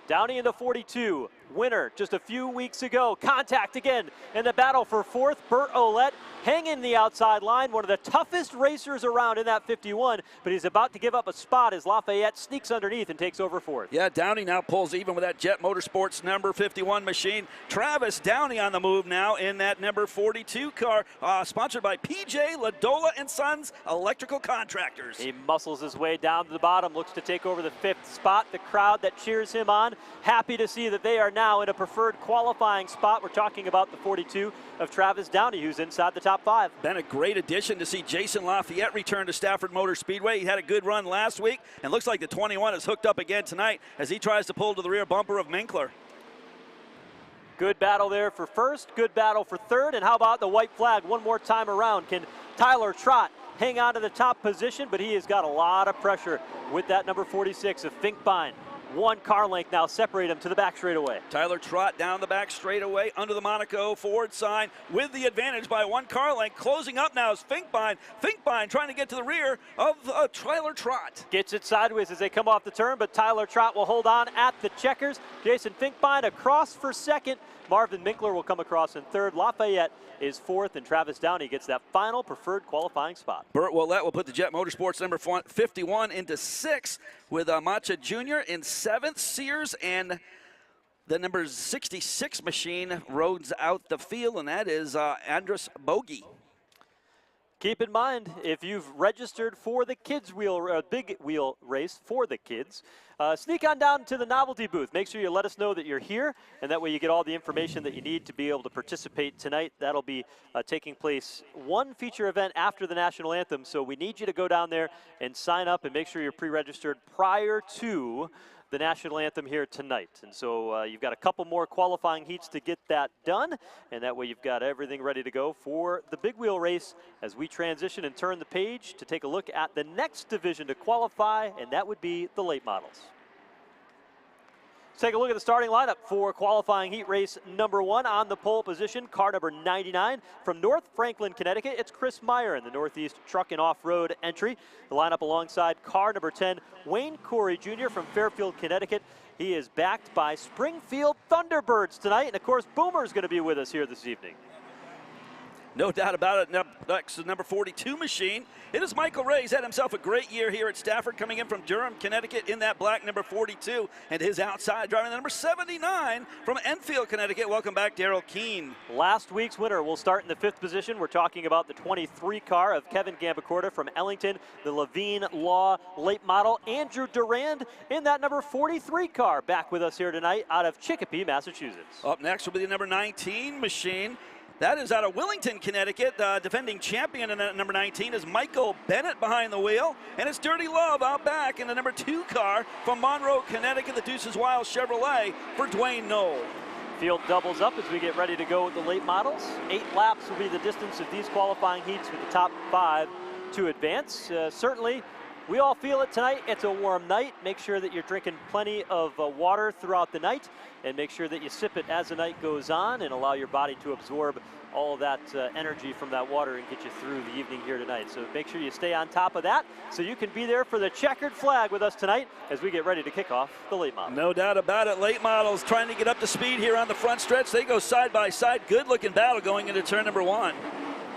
Downey in the 42, winner just a few weeks ago. Contact again in the battle for fourth. Bert Olette hanging the outside line, one of the toughest racers around in that 51, but he's about to give up a spot as Lafayette sneaks underneath and takes over fourth. Yeah, Downey now pulls even with that Jet Motorsports number 51 machine. Travis Downey on the move now in that number 42 car, sponsored by PJ Ladola and Sons Electrical Contractors. He muscles his way down to the bottom, looks to take over the 5th spot. The crowd that cheers him on, happy to see that they are now in a preferred qualifying spot. We're talking about the 42 of Travis Downey, who's inside the top 5. Been a great addition to see Jason Lafayette return to Stafford Motor Speedway. He had a good run last week, and looks like the 21 is hooked up again tonight as he tries to pull to the rear bumper of Minkler. Good battle there for first, good battle for third, and how about the white flag one more time around? Can Tyler Trott hang on to the top position? But he has got a lot of pressure with that number 46 of Finkbein. One car length now separate him to the back straightaway. Tyler Trott down the back straightaway under the Monaco Ford sign with the advantage by one car length. Closing up now is Finkbein. Finkbein trying to get to the rear of Tyler Trott. Gets it sideways as they come off the turn, but Tyler Trott will hold on at the checkers. Jason Finkbein across for second. Marvin Minkler will come across in third. Lafayette is fourth, and Travis Downey gets that final preferred qualifying spot. Burt Willett will put the Jet Motorsports number 51 into 6th with Macha Jr. in 7th. Sears and the number 66 machine roads out the field, and that is Andres Bogey. Keep in mind, if you've registered for the kids wheel, big wheel race for the kids, sneak on down to the novelty booth. Make sure you let us know that you're here, and that way you get all the information that you need to be able to participate tonight. That'll be taking place one feature event after the national anthem, so we need you to go down there and sign up and make sure you're pre-registered prior to the national anthem here tonight. And so you've got a couple more qualifying heats to get that done, and that way you've got everything ready to go for the big wheel race as we transition and turn the page to take a look at the next division to qualify, and that would be the late models. Let's take a look at the starting lineup for qualifying heat race number 1. On the pole position, car number 99 from North Franklin, Connecticut. It's Chris Meyer in the Northeast Truck and Off-Road entry. The lineup alongside car number 10, Wayne Corey Jr. from Fairfield, Connecticut. He is backed by Springfield Thunderbirds tonight, and of course Boomer is going to be with us here this evening. No doubt about it. Next is number 42 machine. It is Michael Ray. He's had himself a great year here at Stafford, coming in from Durham, Connecticut in that black number 42. And his outside driving the number 79 from Enfield, Connecticut. Welcome back, Daryl Keene. Last week's winner will start in the 5th position. We're talking about the 23 car of Kevin Gambacorta from Ellington, the Levine Law late model. Andrew Durand in that number 43 car, back with us here tonight out of Chicopee, Massachusetts. Up next will be the number 19 machine. That is out of Willington, Connecticut. Defending champion in that number 19 is Michael Bennett behind the wheel. And it's Dirty Love out back in the number 2 car from Monroe, Connecticut, the Deuces Wild Chevrolet for Dwayne Knoll. Field doubles up as we get ready to go with the late models. 8 laps will be the distance of these qualifying heats with the top 5 to advance. Certainly We all feel it tonight. It's a warm night. Make sure that you're drinking plenty of water throughout the night, and make sure that you sip it as the night goes on and allow your body to absorb all of that energy from that water and get you through the evening here tonight. So make sure you stay on top of that so you can be there for the checkered flag with us tonight as we get ready to kick off the late model. No doubt about it. Late models trying to get up to speed here on the front stretch. They go side by side. Good looking battle going into turn number 1.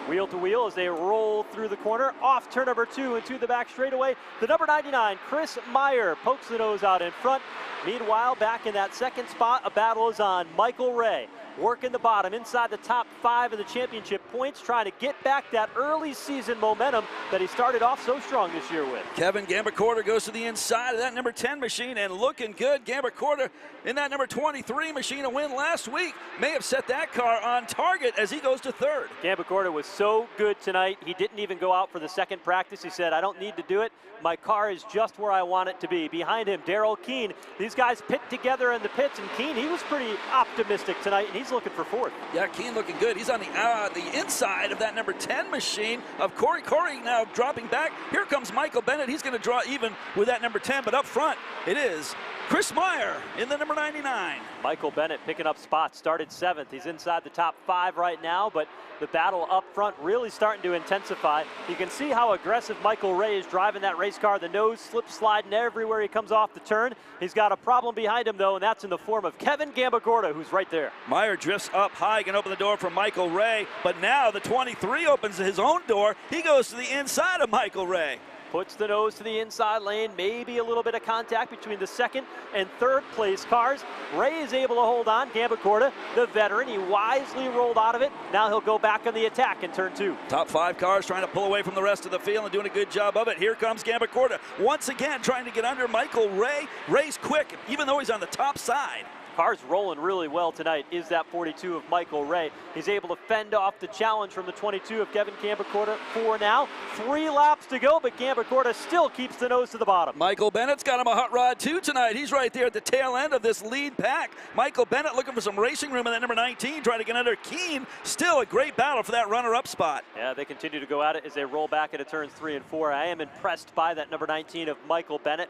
Wheel to wheel as they roll through the corner, off turn number 2 into the back straightaway. The number 99, Chris Meyer, pokes the nose out in front. Meanwhile, back in that second spot, a battle is on. Michael Ray working the bottom inside the top 5 of the championship points, trying to get back that early season momentum that he started off so strong this year with. Kevin Gambacorta goes to the inside of that number 10 machine and looking good. Gambacorta in that number 23 machine, a win last week, may have set that car on target as he goes to 3rd. Gambacorta was so good tonight, he didn't even go out for the second practice. He said, I don't need to do it. My car is just where I want it to be. Behind him, Daryl Keene. These guys pit together in the pits, and Keene, he was pretty optimistic tonight, and he's looking for 4th. Yeah, Keene looking good. He's on the inside of that number 10 machine of Corey. Corey now dropping back. Here comes Michael Bennett. He's going to draw even with that number 10, but up front it is Chris Meyer in the number 99. Michael Bennett picking up spots, started 7th. He's inside the top 5 right now, but the battle up front really starting to intensify. You can see how aggressive Michael Ray is driving that race car. The nose slip sliding everywhere he comes off the turn. He's got a problem behind him, though, and that's in the form of Kevin Gambacorta, who's right there. Meyer drifts up high, can open the door for Michael Ray, but now the 23 opens his own door. He goes to the inside of Michael Ray. Puts the nose to the inside lane, maybe a little bit of contact between the 2nd and 3rd place cars. Ray is able to hold on. Gambacorta, the veteran, he wisely rolled out of it. Now he'll go back on the attack in turn 2. Top 5 cars trying to pull away from the rest of the field and doing a good job of it. Here comes Gambacorta once again trying to get under Michael Ray. Ray's quick, even though he's on the top side. Car's rolling really well tonight is that 42 of Michael Ray. He's able to fend off the challenge from the 22 of Kevin Gambacorta for now. 3 laps to go, but Gambacorta still keeps the nose to the bottom. Michael Bennett's got him a hot rod too tonight. He's right there at the tail end of this lead pack. Michael Bennett looking for some racing room in that number 19, trying to get under Keene. Still a great battle for that runner-up spot. Yeah, they continue to go at it as they roll back into turns 3 and 4. I am impressed by that number 19 of Michael Bennett.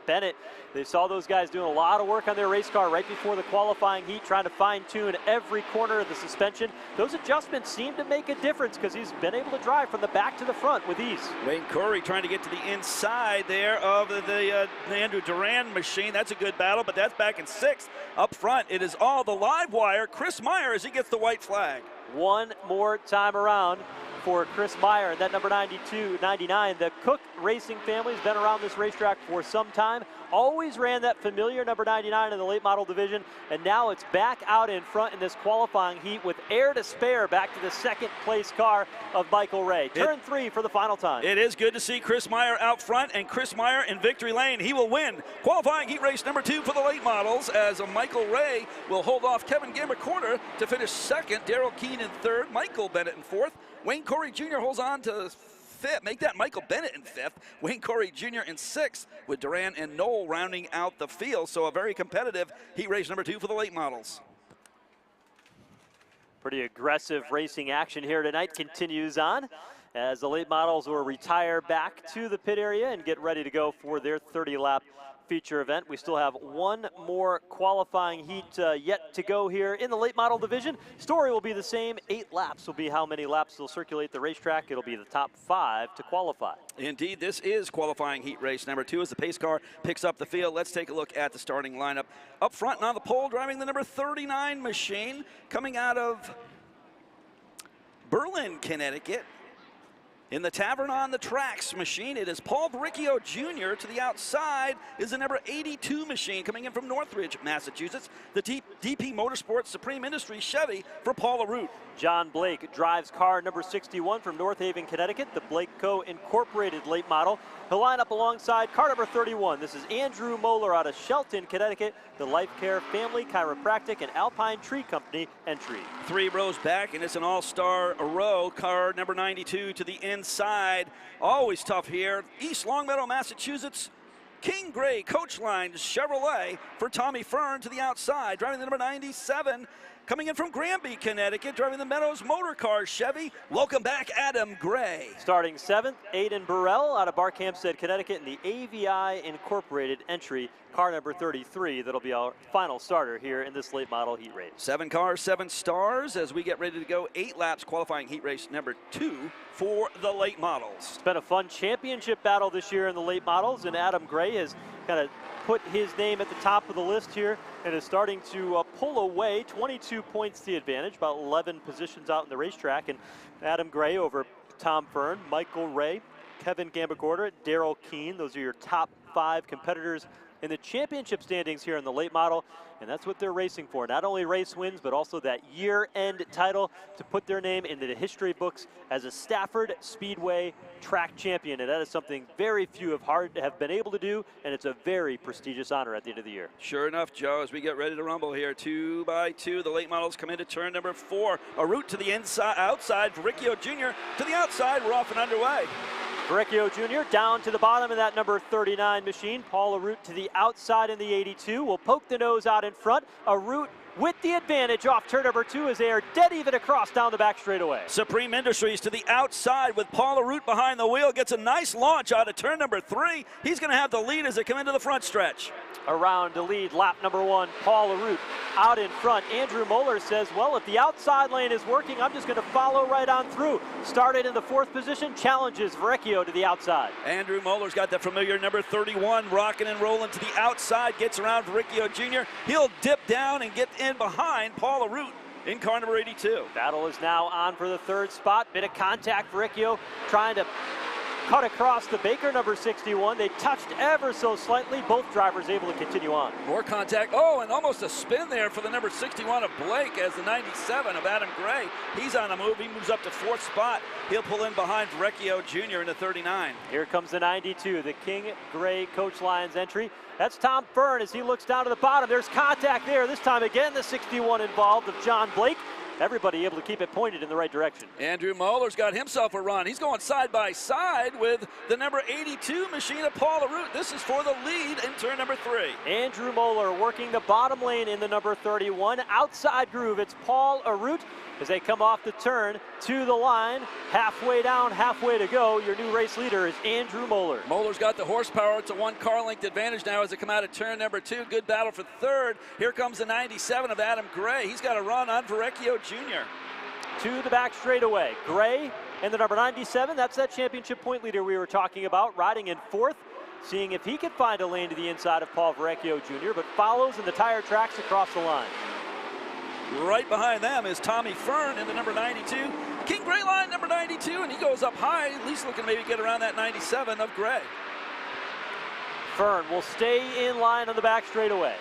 They saw those guys doing a lot of work on their race car right before the qualifying heat, trying to fine-tune every corner of the suspension. Those adjustments seem to make a difference because he's been able to drive from the back to the front with ease. Wayne Corey trying to get to the inside there of the Andrew Duran machine. That's a good battle, but that's back in 6th. Up front, it is all the live wire. Chris Meyer as he gets the white flag. One more time around for Chris Meyer and that number 92, 99. The Cook Racing family has been around this racetrack for some time. Always ran that familiar number 99 in the late model division, and now it's back out in front in this qualifying heat with air to spare back to the 2nd place car of Michael Ray. Turn 3 for the final time. It is good to see Chris Meyer out front, and Chris Meyer in victory lane. He will win qualifying heat race number 2 for the late models as Michael Ray will hold off Kevin Gambacorta to finish 2nd. Daryl Keene in 3rd, Michael Bennett in 4th. Wayne Corey Jr. holds on to 5th. Make that Michael Bennett in 5th. Wayne Corey Jr. in 6th with Duran and Knoll rounding out the field. So a very competitive heat race number 2 for the late models. Pretty aggressive racing action here tonight continues on as the late models will retire back to the pit area and get ready to go for their 30-lap feature event. We still have one more qualifying heat yet to go here in the late model division. Story will be the same. 8 laps will be how many laps will circulate the racetrack. It'll be the top 5 to qualify. Indeed, this is qualifying heat race number 2 as the pace car picks up the field. Let's take a look at the starting lineup. Up front and on the pole, driving the number 39 machine, coming out of Berlin, Connecticut. In the Tavern on the Tracks machine, it is Paul Barricchio Jr. To the outside is the number 82 machine coming in from Northridge, Massachusetts. The DP Motorsports Supreme Industries Chevy for Paul LaRoute. John Blake drives car number 61 from North Haven, Connecticut, the Blake Co. Incorporated late model. He'll line up alongside car number 31. This is Andrew Moeller out of Shelton, Connecticut, the Life Care Family Chiropractic and Alpine Tree Company entry. 3 rows back, and it's an all-star row. Car number 92 to the inside. Always tough here. East Longmeadow, Massachusetts. King Gray Coach Line Chevrolet for Tommy Fern to the outside. Driving the number 97 Coming in from Granby, Connecticut, driving the Meadows Motor Cars Chevy. Welcome back, Adam Gray. Starting 7th, Aiden Burrell out of Barkhamsted, Connecticut, in the AVI Incorporated entry, car number 33. That'll be our final starter here in this late model heat race. 7 cars, 7 stars as we get ready to go 8 laps qualifying heat race number 2 for the late models. It's been a fun championship battle this year in the late models, and Adam Gray has kind of put his name at the top of the list here and is starting to pull away. 22 points the advantage, about 11 positions out in the racetrack. And Adam Gray over Tom Fern, Michael Ray, Kevin Gambagorda, Daryl Keene. Those are your top 5 competitors in the championship standings here in the late model, and that's what they're racing for. Not only race wins, but also that year-end title to put their name into the history books as a Stafford Speedway track champion, and that is something very few have been able to do, and it's a very prestigious honor at the end of the year. Sure enough, Joe, as we get ready to rumble here, 2 by 2, the late models come into turn number 4. A route to the inside, outside, Riccio Jr. to the outside, we're off and underway. Riccio Jr. down to the bottom in that number 39 machine. Paul Arute to the outside in the 82. Will poke the nose out in front. Arute with the advantage off turn number 2 as they are dead even across down the back straightaway. Supreme Industries to the outside with Paul Arute behind the wheel. Gets a nice launch out of turn number 3. He's going to have the lead as they come into the front stretch. Around to lead lap number 1, Paul Arute out in front. Andrew Moeller says, well, if the outside lane is working, I'm just going to follow right on through. Started in the 4th position, challenges Vecchio to the outside. Andrew Moeller's got the familiar number 31, rocking and rolling to the outside, gets around Riccio Jr. He'll dip down and get in behind Paul Arute in car number 82. Battle is now on for the 3rd spot. Bit of contact for Vecchio trying to cut across the Baker number 61. They touched ever so slightly. Both drivers able to continue on. More contact. Oh, and almost a spin there for the number 61 of Blake as the 97 of Adam Gray. He's on the move. He moves up to 4th spot. He'll pull in behind Vecchio Jr. in the 39. Here comes the 92, the King Gray Coach Lions entry. That's Tom Fern as he looks down to the bottom. There's contact there. This time again, the 61 involved of John Blake. Everybody able to keep it pointed in the right direction. Andrew Moeller's got himself a run. He's going side by side with the number 82 machine of Paul Arute. This is for the lead in turn number 3. Andrew Moeller working the bottom lane in the number 31. Outside groove, it's Paul Arute as they come off the turn to the line. Halfway down, halfway to go. Your new race leader is Andrew Moeller. Moeller's got the horsepower. It's a 1 car length advantage now as they come out of turn number 2. Good battle for 3rd. Here comes the 97 of Adam Gray. He's got a run on Vecchio Jr. To the back straightaway. Gray and the number 97. That's that championship point leader we were talking about, riding in 4th, seeing if he could find a lane to the inside of Paul Vecchio Jr., but follows in the tire tracks across the line. Right behind them is Tommy Fern in the number 92. King Gray line number 92, and he goes up high, at least looking to maybe get around that 97 of Gray. Fern will stay in line on the back straightaway.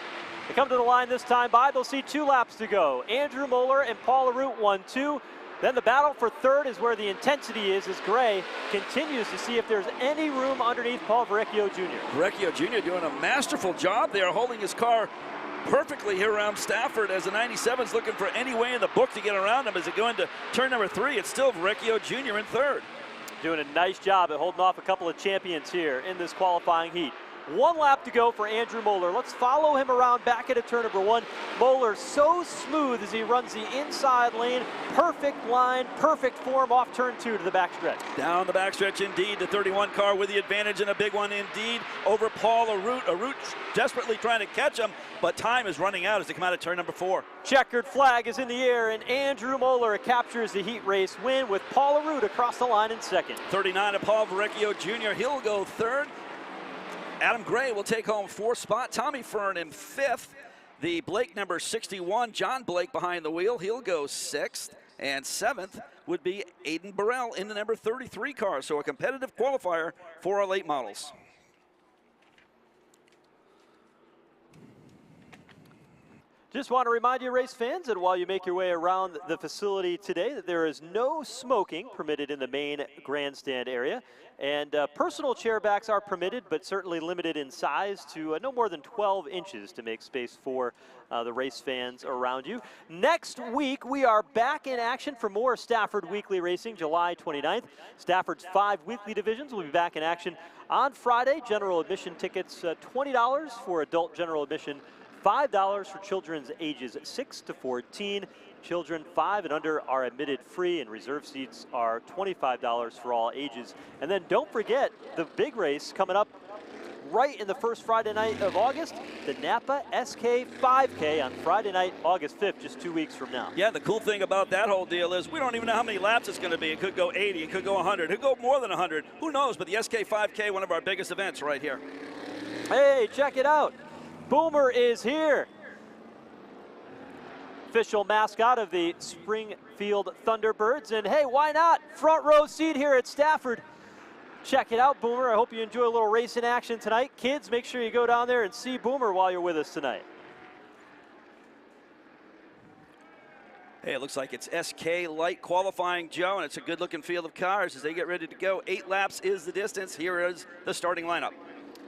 They come to the line this time by. They'll see 2 laps to go. Andrew Moeller and Paul Arute 1-2. Then the battle for 3rd is where the intensity is as Gray continues to see if there's any room underneath Paul Vecchio Jr. Vecchio Jr. doing a masterful job there, holding his car perfectly here around Stafford as the 97's looking for any way in the book to get around him as they go into turn number 3. It's still Vecchio Jr. in 3rd. Doing a nice job at holding off a couple of champions here in this qualifying heat. 1 lap to go for Andrew Moeller. Let's follow him around back into turn number 1. Moeller so smooth as he runs the inside lane. Perfect line, perfect form off turn 2 to the backstretch. Down the backstretch indeed. The 31 car with the advantage and a big one indeed over Paul Arute. Arute desperately trying to catch him, but time is running out as they come out of turn number 4. Checkered flag is in the air, and Andrew Moeller captures the heat race win with Paul Arute across the line in 2nd. 39 of Paul Vecchio Jr. He'll go 3rd. Adam Gray will take home 4th spot. Tommy Fern in 5th. The Blake number 61, John Blake behind the wheel. He'll go 6th. And 7th would be Aiden Burrell in the number 33 car. So a competitive qualifier for our late models. Just want to remind you, race fans, that while you make your way around the facility today, that there is no smoking permitted in the main grandstand area. And personal chairbacks are permitted, but certainly limited in size to no more than 12 inches to make space for the race fans around you. Next week, we are back in action for more Stafford Weekly Racing, July 29th. Stafford's 5 weekly divisions will be back in action on Friday. General admission tickets, $20 for adult general admission, $5 for children's ages 6 to 14. Children 5 and under are admitted free, and reserve seats are $25 for all ages. And then don't forget the big race coming up right in the first Friday night of August, the Napa SK 5K on Friday night, August 5th, just 2 weeks from now. Yeah, the cool thing about that whole deal is we don't even know how many laps it's going to be. It could go 80, it could go 100, it could go more than 100. Who knows? But the SK 5K, one of our biggest events right here. Hey, check it out. Boomer is here. Official mascot of the Springfield Thunderbirds. And hey, why not? Front row seat here at Stafford. Check it out, Boomer. I hope you enjoy a little racing action tonight. Kids, make sure you go down there and see Boomer while you're with us tonight. Hey, it looks like it's SK Light qualifying, Joe, and it's a good-looking field of cars as they get ready to go. 8 laps is the distance. Here is the starting lineup.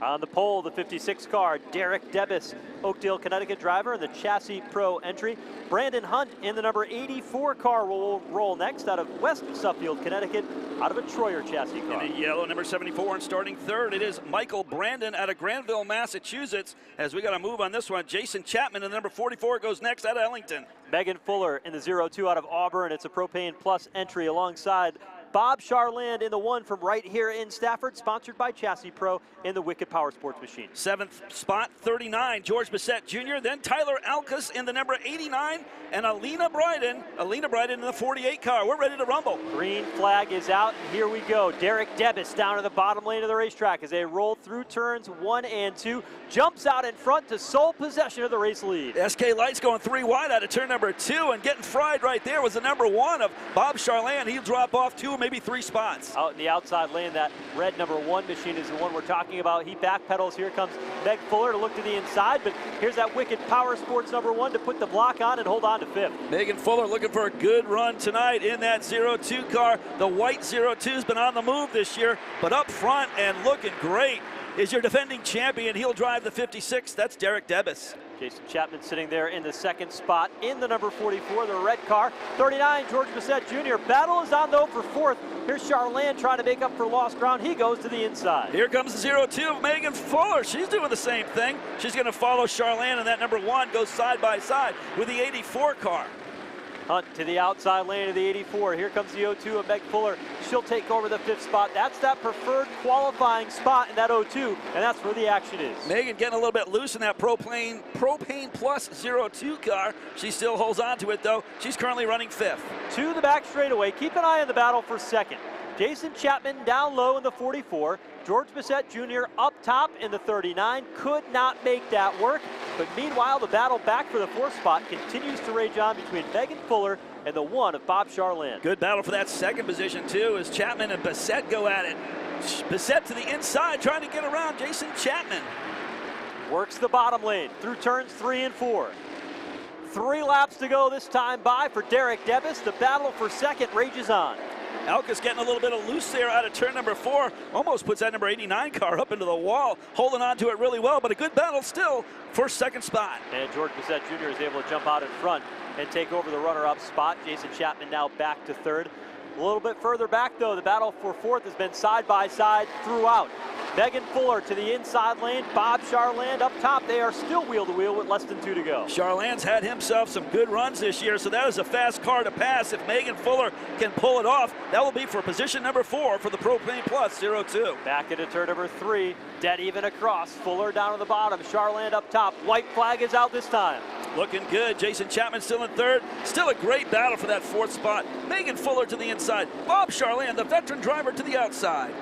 On the pole, the 56 car, Derek Debus, Oakdale, Connecticut driver, and the Chassis Pro entry. Brandon Hunt in the number 84 car will roll next out of West Suffield, Connecticut, out of a Troyer chassis car. In the yellow, number 74, and starting third, it is Michael Brandon out of Granville, Massachusetts. As we got a move on this one, Jason Chapman in the number 44 goes next out of Ellington. Megan Fuller in the 02 out of Auburn. It's a Propane Plus entry alongside Bob Charland in the 1 from right here in Stafford, sponsored by Chassis Pro in the Wicked Power Sports machine. 7th spot, 39, George Bissett Jr., then Tyler Alkus in the number 89, and Alina Bryden in the 48 car. We're ready to rumble. Green flag is out, and here we go. Derek Debus down to the bottom lane of the racetrack as they roll through turns 1 and 2, jumps out in front to sole possession of the race lead. SK Light's going 3 wide out of turn number 2, and getting fried right there was the number 1 of Bob Charland. He'll drop off 2, maybe 3 spots. Out in the outside lane, that red number 1 machine is the one we're talking about. He backpedals. Here comes Meg Fuller to look to the inside, but here's that Wicked Power Sports number 1 to put the block on and hold on to 5th. Megan Fuller looking for a good run tonight in that 02 car. The white 02's been on the move this year, but up front and looking great is your defending champion. He'll drive the 56. That's Derek Debus. Jason Chapman sitting there in the 2nd spot in the number 44, the red car. 39, George Bissett Jr. Battle is on, though, for 4th. Here's Charland trying to make up for lost ground. He goes to the inside. Here comes the 02 of Megan Fuller. She's doing the same thing. She's going to follow Charland, and that number 1 goes side by side with the 84 car. Hunt to the outside lane of the 84. Here comes the 02 of Meg Fuller. She'll take over the 5th spot. That's that preferred qualifying spot in that 02, and that's where the action is. Megan getting a little bit loose in that Propane Plus 02 car. She still holds on to it, though. She's currently running 5th. To the back straightaway. Keep an eye on the battle for 2nd. Jason Chapman down low in the 44. George Bissett Jr. up top in the 39. Could not make that work. But meanwhile, the battle back for the 4th spot continues to rage on between Megan Fuller and the 1 of Bob Charland. Good battle for that 2nd position, too, as Chapman and Bissett go at it. Bissett to the inside, trying to get around Jason Chapman. Works the bottom lane through turns 3 and 4. 3 laps to go this time by for Derek Debus. The battle for 2nd rages on. Alkus getting a little bit of loose there out of turn number 4. Almost puts that number 89 car up into the wall, holding on to it really well, but a good battle still for 2nd spot. And George Bissett Jr. is able to jump out in front and take over the runner-up spot. Jason Chapman now back to 3rd. A little bit further back, though, the battle for 4th has been side by side throughout. Megan Fuller to the inside lane, Bob Charland up top. They are still wheel to wheel with less than 2 to go. Charland's had himself some good runs this year, so that is a fast car to pass. If Megan Fuller can pull it off, that will be for position number 4 for the Propane Plus 02. Back into turn number 3, dead even across. Fuller down to the bottom, Charland up top. White flag is out this time. Looking good. Jason Chapman still in 3rd. Still a great battle for that 4th spot. Megan Fuller to the inside. Bob Charland, the veteran driver, to the outside.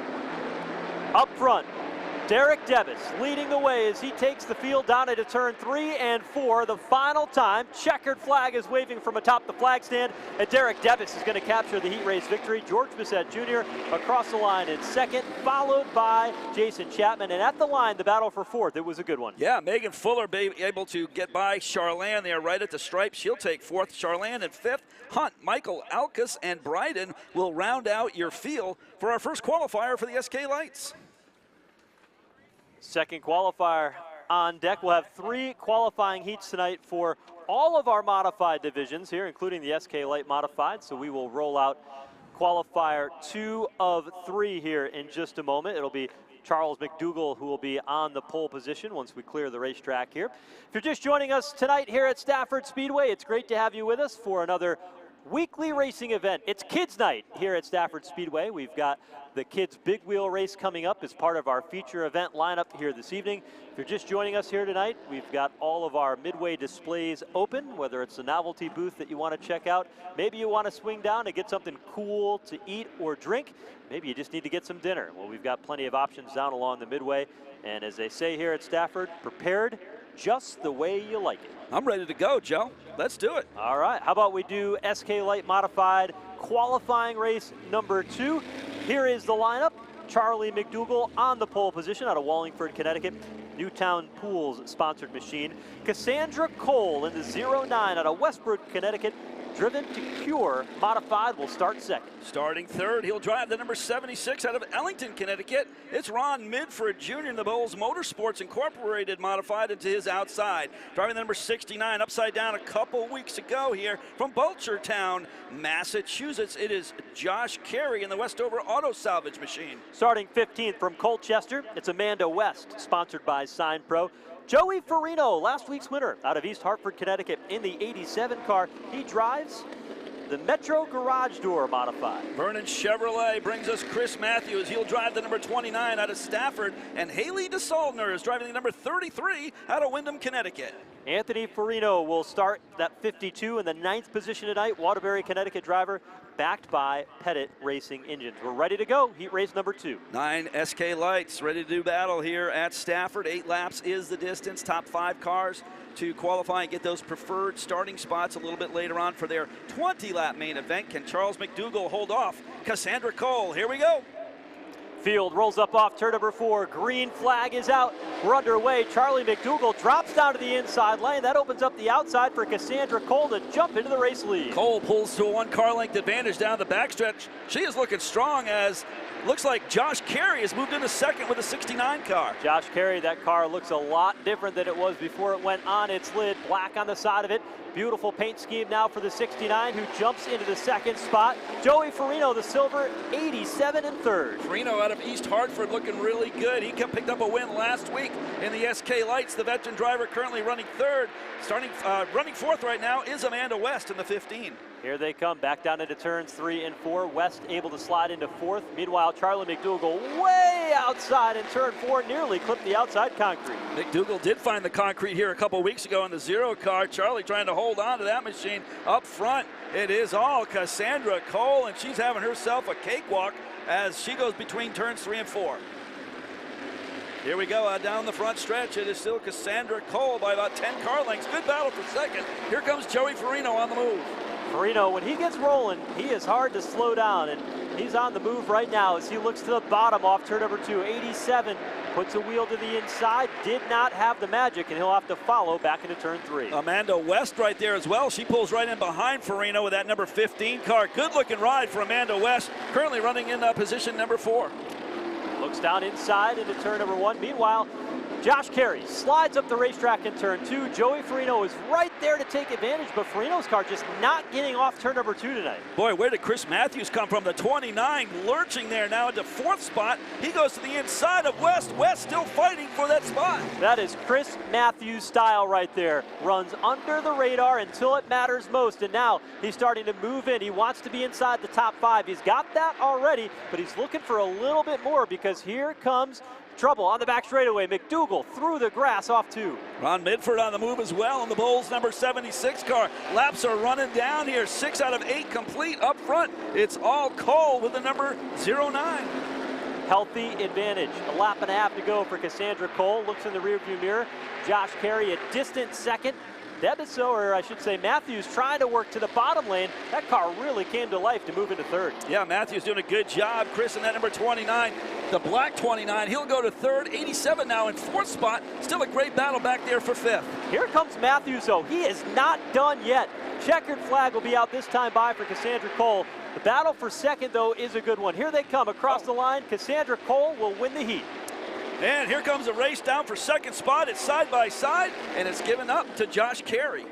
Up front, Derek Debus leading the way as he takes the field down into turn 3 and 4. The final time, checkered flag is waving from atop the flag stand, and Derek Debus is going to capture the heat race victory. George Bissett Jr. across the line in 2nd, followed by Jason Chapman. And at the line, the battle for 4th. It was a good one. Yeah, Megan Fuller able to get by Charland there right at the stripe. She'll take 4th. Charland at 5th. Hunt, Michael, Alkus, and Bryden will round out your field for our first qualifier for the SK Lights. 2nd qualifier on deck. We'll have 3 qualifying heats tonight for all of our modified divisions here, including the SK Light Modified. So we will roll out qualifier 2 of 3 here in just a moment. It'll be Charles McDougall, who will be on the pole position once we clear the racetrack here. If you're just joining us tonight here at Stafford Speedway, it's great to have you with us for another weekly racing event. It's Kids Night here at Stafford Speedway. We've got the Kids Big Wheel Race coming up as part of our feature event lineup here this evening. If you're just joining us here tonight, we've got all of our midway displays open, whether it's a novelty booth that you want to check out. Maybe you want to swing down to get something cool to eat or drink. Maybe you just need to get some dinner. Well, we've got plenty of options down along the midway. And as they say here at Stafford, prepared just the way you like it. I'm ready to go, Joe. Let's do it. All right, how about we do SK Light Modified qualifying race number 2. Here is the lineup. Charlie McDougall on the pole position out of Wallingford, Connecticut. Newtown Pools sponsored machine. Cassandra Cole in the 09 out of Westbrook, Connecticut. Driven to Cure Modified will start second. Starting third, he'll drive the number 76 out of Ellington, Connecticut. It's Ron Midford Jr. in the Bowles Motorsports Incorporated Modified into his outside. Driving the number 69 upside down a couple weeks ago here from Belchertown, Massachusetts. It is Josh Carey in the Westover Auto Salvage Machine. Starting 15th from Colchester, it's Amanda West, sponsored by Sign Pro. Joey Farino, last week's winner out of East Hartford, Connecticut in the 87 car. He drives the Metro Garage Door Modified. Vernon Chevrolet brings us Chris Matthews. He'll drive the number 29 out of Stafford. And Haley DeSaldner is driving the number 33 out of Windham, Connecticut. Anthony Farino will start that 52 in the 9th position tonight. Waterbury, Connecticut driver, backed by Pettit Racing Engines. We're ready to go. Heat race number 2. 9 SK Lights ready to do battle here at Stafford. 8 laps is the distance. Top 5 cars to qualify and get those preferred starting spots a little bit later on for their 20-lap main event. Can Charles McDougall hold off Cassandra Cole? Here we go. Field rolls up off turn number 4. Green flag is out. We're underway. Charlie McDougall drops down to the inside lane. That opens up the outside for Cassandra Cole to jump into the race lead. Cole pulls to a 1 car length advantage down the backstretch. She is looking strong as looks like Josh Carey has moved into second with a 69 car. Josh Carey, that car looks a lot different than it was before it went on its lid. Black on the side of it. Beautiful paint scheme now for the 69, who jumps into the second spot. Joey Farino, the silver, 87 and third. Farino out of East Hartford looking really good. He picked up a win last week in the SK Lights. The veteran driver currently running third. Running fourth right now is Amanda West in the 15. Here they come, back down into turns 3 and 4. West able to slide into 4th. Meanwhile, Charlie McDougall way outside in turn 4, nearly clipped the outside concrete. McDougall did find the concrete here a couple weeks ago in the 0 car. Charlie trying to hold on to that machine up front. It is all Cassandra Cole, and she's having herself a cakewalk as she goes between turns 3 and 4. Here we go, down the front stretch. It is still Cassandra Cole by about 10 car lengths. Good battle for second. Here comes Joey Farino on the move. Farino, when he gets rolling, he is hard to slow down, and he's on the move right now as he looks to the bottom off turn number 2. 87 puts a wheel to the inside, did not have the magic, and he'll have to follow back into turn 3. Amanda West right there as well. She pulls right in behind Farino with that number 15 car. Good looking ride for Amanda West, currently running in position number 4. Looks down inside into turn number 1. Meanwhile, Josh Carey slides up the racetrack in turn 2. Joey Farino is right there to take advantage, but Farino's car just not getting off turn number 2 tonight. Boy, where did Chris Matthews come from? The 29 lurching there now into 4th spot. He goes to the inside of West. West still fighting for that spot. That is Chris Matthews style right there. Runs under the radar until it matters most, and now he's starting to move in. He wants to be inside the top 5. He's got that already, but he's looking for a little bit more because here comes trouble on the back straightaway. McDougall through the grass off 2. Ron Midford on the move as well in the Bulls number 76 car. Laps are running down here. 6 out of 8 complete up front. It's all Cole with the number 09. Healthy advantage. A lap and a half to go for Cassandra Cole. Looks in the rearview mirror. Josh Carey a distant second. Debiso, or I should say Matthews, trying to work to the bottom lane. That car really came to life to move into 3rd. Yeah, Matthews doing a good job. Chris in that number 29, the black 29. He'll go to 3rd. 87 now in 4th spot. Still a great battle back there for 5th. Here comes Matthews, though. He is not done yet. Checkered flag will be out this time by for Cassandra Cole. The battle for 2nd, though, is a good one. Here they come across the line. Cassandra Cole will win the heat. And here comes a race down for 2nd spot. It's side by side, and it's given up to Josh Carey.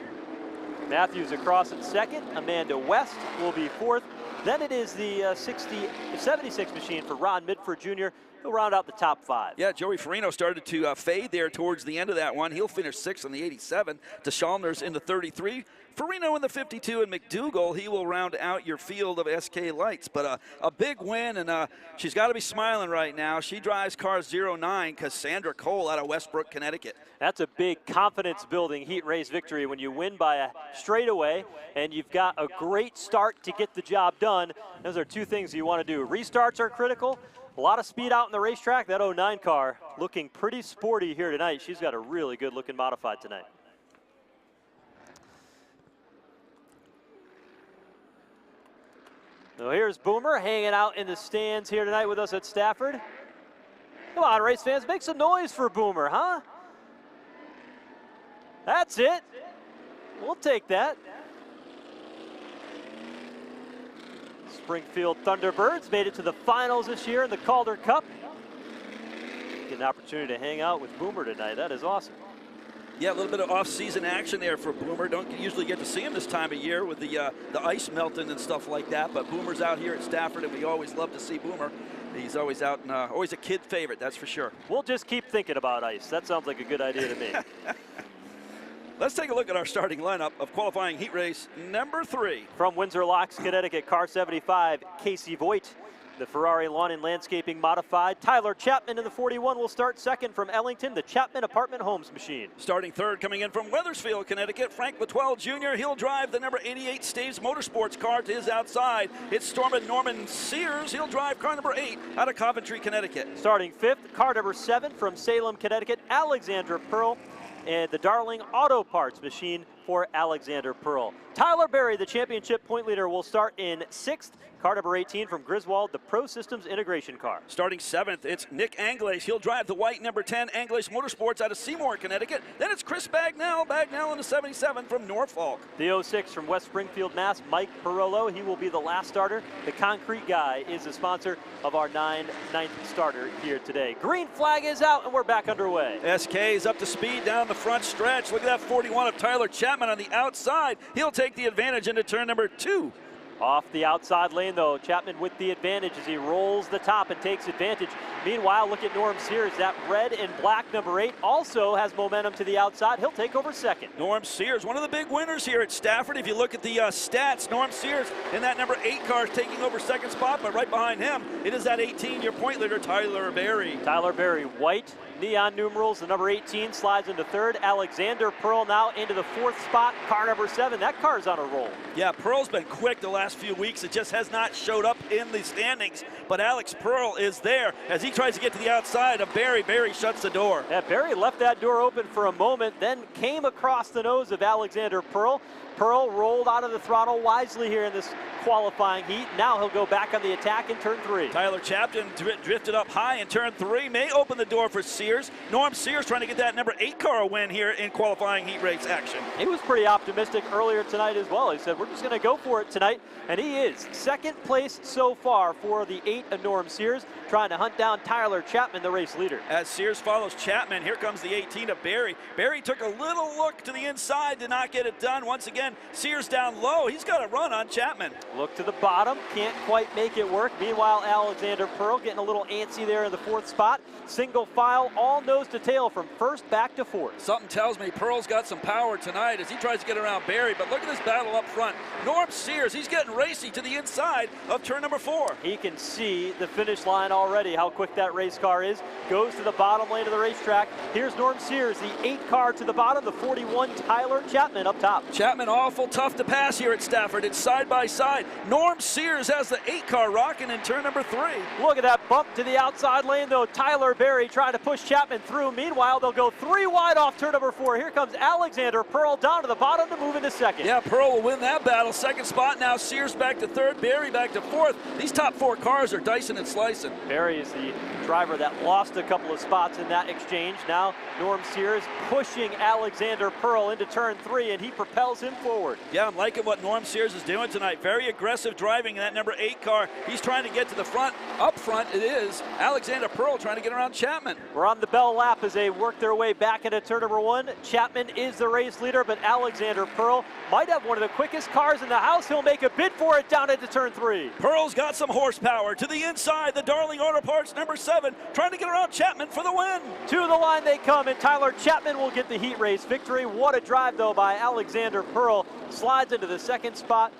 Matthews across in second. Amanda West will be fourth. Then it is the 76 machine for Ron Midford Jr. He'll round out the top 5. Yeah, Joey Farino started to fade there towards the end of that one. He'll finish 6th in the 87. DeShalmers in the 33. Farino in the 52, and McDougall, he will round out your field of SK Lights. But a big win, and she's got to be smiling right now. She drives car 09, Cassandra Cole out of Westbrook, Connecticut. That's a big confidence-building heat race victory when you win by a straightaway and you've got a great start to get the job done. Those are two things you want to do. Restarts are critical. A lot of speed out in the racetrack. That 09 car looking pretty sporty here tonight. She's got a really good-looking modified tonight. So here's Boomer hanging out in the stands here tonight with us at Stafford. Come on, race fans, make some noise for Boomer, huh? That's it. We'll take that. Springfield Thunderbirds made it to the finals this year in the Calder Cup. Get an opportunity to hang out with Boomer tonight. That is awesome. Yeah, a little bit of off-season action there for Boomer. Don't usually get to see him this time of year with the ice melting and stuff like that. But Boomer's out here at Stafford, and we always love to see Boomer. He's always out and always a kid favorite, that's for sure. We'll just keep thinking about ice. That sounds like a good idea to me. Let's take a look at our starting lineup of qualifying heat race number 3. From Windsor Locks, Connecticut, car 75, Casey Voigt. The Ferrari Lawn and Landscaping Modified. Tyler Chapman in the 41 will start second from Ellington, the Chapman Apartment Homes machine. Starting third, coming in from Weathersfield, Connecticut, Frank Latwell Jr. He'll drive the number 88 Staves Motorsports car to his outside. It's Stormin Norman Sears. He'll drive car number 8 out of Coventry, Connecticut. Starting fifth, car number 7 from Salem, Connecticut, Alexandra Pearl. And the Darling Auto Parts machine for Alexander Pearl. Tyler Berry, the championship point leader, will start in 6th. Car number 18 from Griswold, the Pro Systems integration car. Starting 7th, it's Nick Anglace. He'll drive the white number 10 Anglace Motorsports out of Seymour, Connecticut. Then it's Chris Bagnell in the 77 from Norfolk. The 06 from West Springfield, Mass, Mike Perolo. He will be the last starter. The Concrete Guy is the sponsor of our 9th starter here today. Green flag is out, and we're back underway. SK is up to speed down the front stretch. Look at that 41 of Tyler Chapman on the outside. He'll take the advantage into turn number 2. Off the outside lane, though, Chapman with the advantage as he rolls the top and takes advantage. Meanwhile, look at Norm Sears. That red and black number 8 also has momentum to the outside. He'll take over second. Norm Sears, one of the big winners here at Stafford. If you look at the stats, Norm Sears in that number 8 car is taking over second spot, but right behind him, it is that 18, your point leader, Tyler Berry. Tyler Berry, white neon numerals. The number 18 slides into third. Alexander Pearl now into the 4th spot. Car number 7. That car's on a roll. Yeah, Pearl's been quick the last few weeks. It just has not showed up in the standings. But Alex Pearl is there as he tries to get to the outside of Berry. Berry shuts the door. Yeah, Berry left that door open for a moment, then came across the nose of Alexander Pearl. Pearl rolled out of the throttle wisely here in this qualifying heat. Now he'll go back on the attack in turn 3. Tyler Chapman drifted up high in turn 3, may open the door for Sears. Norm Sears trying to get that number 8 car win here in qualifying heat race action. He was pretty optimistic earlier tonight as well. He said, we're just going to go for it tonight. And he is. Second place so far for the 8 of Norm Sears, trying to hunt down Tyler Chapman, the race leader. As Sears follows Chapman, here comes the 18 of Berry. Berry took a little look to the inside, did not get it done. Once again, Sears down low. He's got a run on Chapman. Look to the bottom, can't quite make it work. Meanwhile, Alexander Pearl getting a little antsy there in the 4th spot. Single file, all nose to tail from 1st back to 4th. Something tells me Pearl's got some power tonight as he tries to get around Berry, but look at this battle up front. Norm Sears, he's getting racy to the inside of turn number 4. He can see the finish line already, how quick that race car is. Goes to the bottom lane of the racetrack. Here's Norm Sears, the 8 car to the bottom, the 41 Tyler Chapman up top. Chapman awful tough to pass here at Stafford. It's side by side. Norm Sears has the 8 car rocking in turn number 3. Look at that bump to the outside lane, though. Tyler Berry trying to push Chapman through. Meanwhile, they'll go 3 wide off turn number 4. Here comes Alexander Pearl down to the bottom to move into second. Yeah, Pearl will win that battle. Second spot now. Sears back to 3rd. Berry back to 4th. These top 4 cars are dicing and slicing. Barry is the driver that lost a couple of spots in that exchange. Now Norm Sears pushing Alexander Pearl into turn 3, and he propels him forward. Yeah, I'm liking what Norm Sears is doing tonight. Very aggressive driving in that number 8 car. He's trying to get to the front. Up front it is Alexander Pearl trying to get around Chapman. We're on the bell lap as they work their way back into turn number 1. Chapman is the race leader, but Alexander Pearl might have one of the quickest cars in the house. He'll make a bid for it down into turn 3. Pearl's got some horsepower. To the inside, the Darling Auto Parts number 7 trying to get around Chapman for the win. To the line they come, and Tyler Chapman will get the heat race victory. What a drive, though, by Alexander Pearl. Slides into the 2nd spot.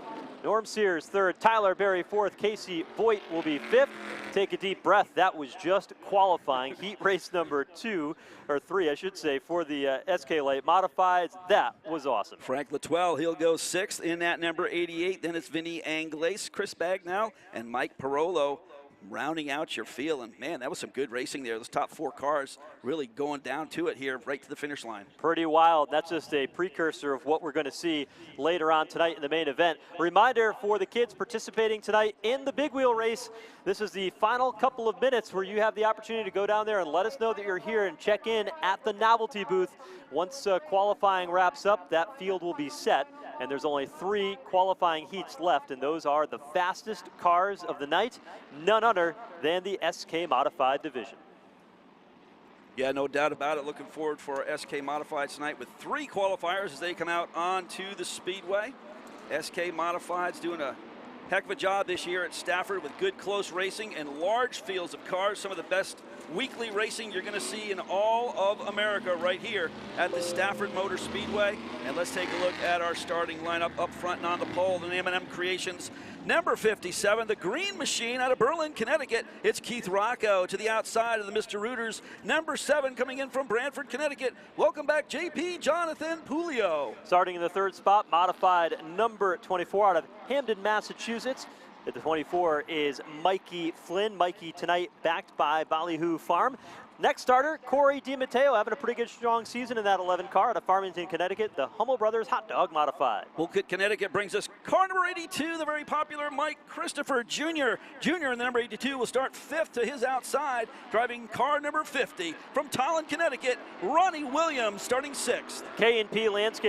Norm Sears 3rd, Tyler Berry 4th, Casey Voigt will be 5th. Take a deep breath. That was just qualifying. Heat race number 2, or 3, I should say, for the SK Light Modifieds. That was awesome. Frank Latoile, he'll go 6th in that number 88. Then it's Vinny Anglace, Chris Bagnall, and Mike Parolo rounding out your field. And man, that was some good racing there. Those top 4 cars really going down to it here, right to the finish line. Pretty wild. That's just a precursor of what we're going to see later on tonight in the main event. A reminder for the kids participating tonight in the big wheel race, this is the final couple of minutes where you have the opportunity to go down there and let us know that you're here and check in at the novelty booth. Once qualifying wraps up, that field will be set. And there's only 3 qualifying heats left, and those are the fastest cars of the night, none other than the SK Modified division. Yeah, no doubt about it. Looking forward for SK Modified tonight with 3 qualifiers as they come out onto the Speedway. SK Modified's doing a heck of a job this year at Stafford with good close racing and large fields of cars. Some of the best weekly racing you're going to see in all of America right here at the Stafford Motor Speedway. And let's take a look at our starting lineup up front and on the pole. The M&M Creations, number 57, the Green Machine out of Berlin, Connecticut. It's Keith Rocco. To the outside of the Mr. Rooters, number 7 coming in from Brantford, Connecticut. Welcome back, JP Jonathan Pulio. Starting in the 3rd spot, modified number 24 out of Hamden, Massachusetts. At the 24 is Mikey Flynn. Mikey tonight backed by Ballyhoo Farm. Next starter, Corey DiMatteo, having a pretty good strong season in that 11 car out of Farmington, Connecticut. The Hummel Brothers Hot Dog Modified. Wolcott, Connecticut brings us car number 82, the very popular Mike Christopher Jr. Jr. in the number 82 will start 5th to his outside, driving car number 50. From Tolland, Connecticut, Ronnie Williams starting 6th. K&P Landscaping.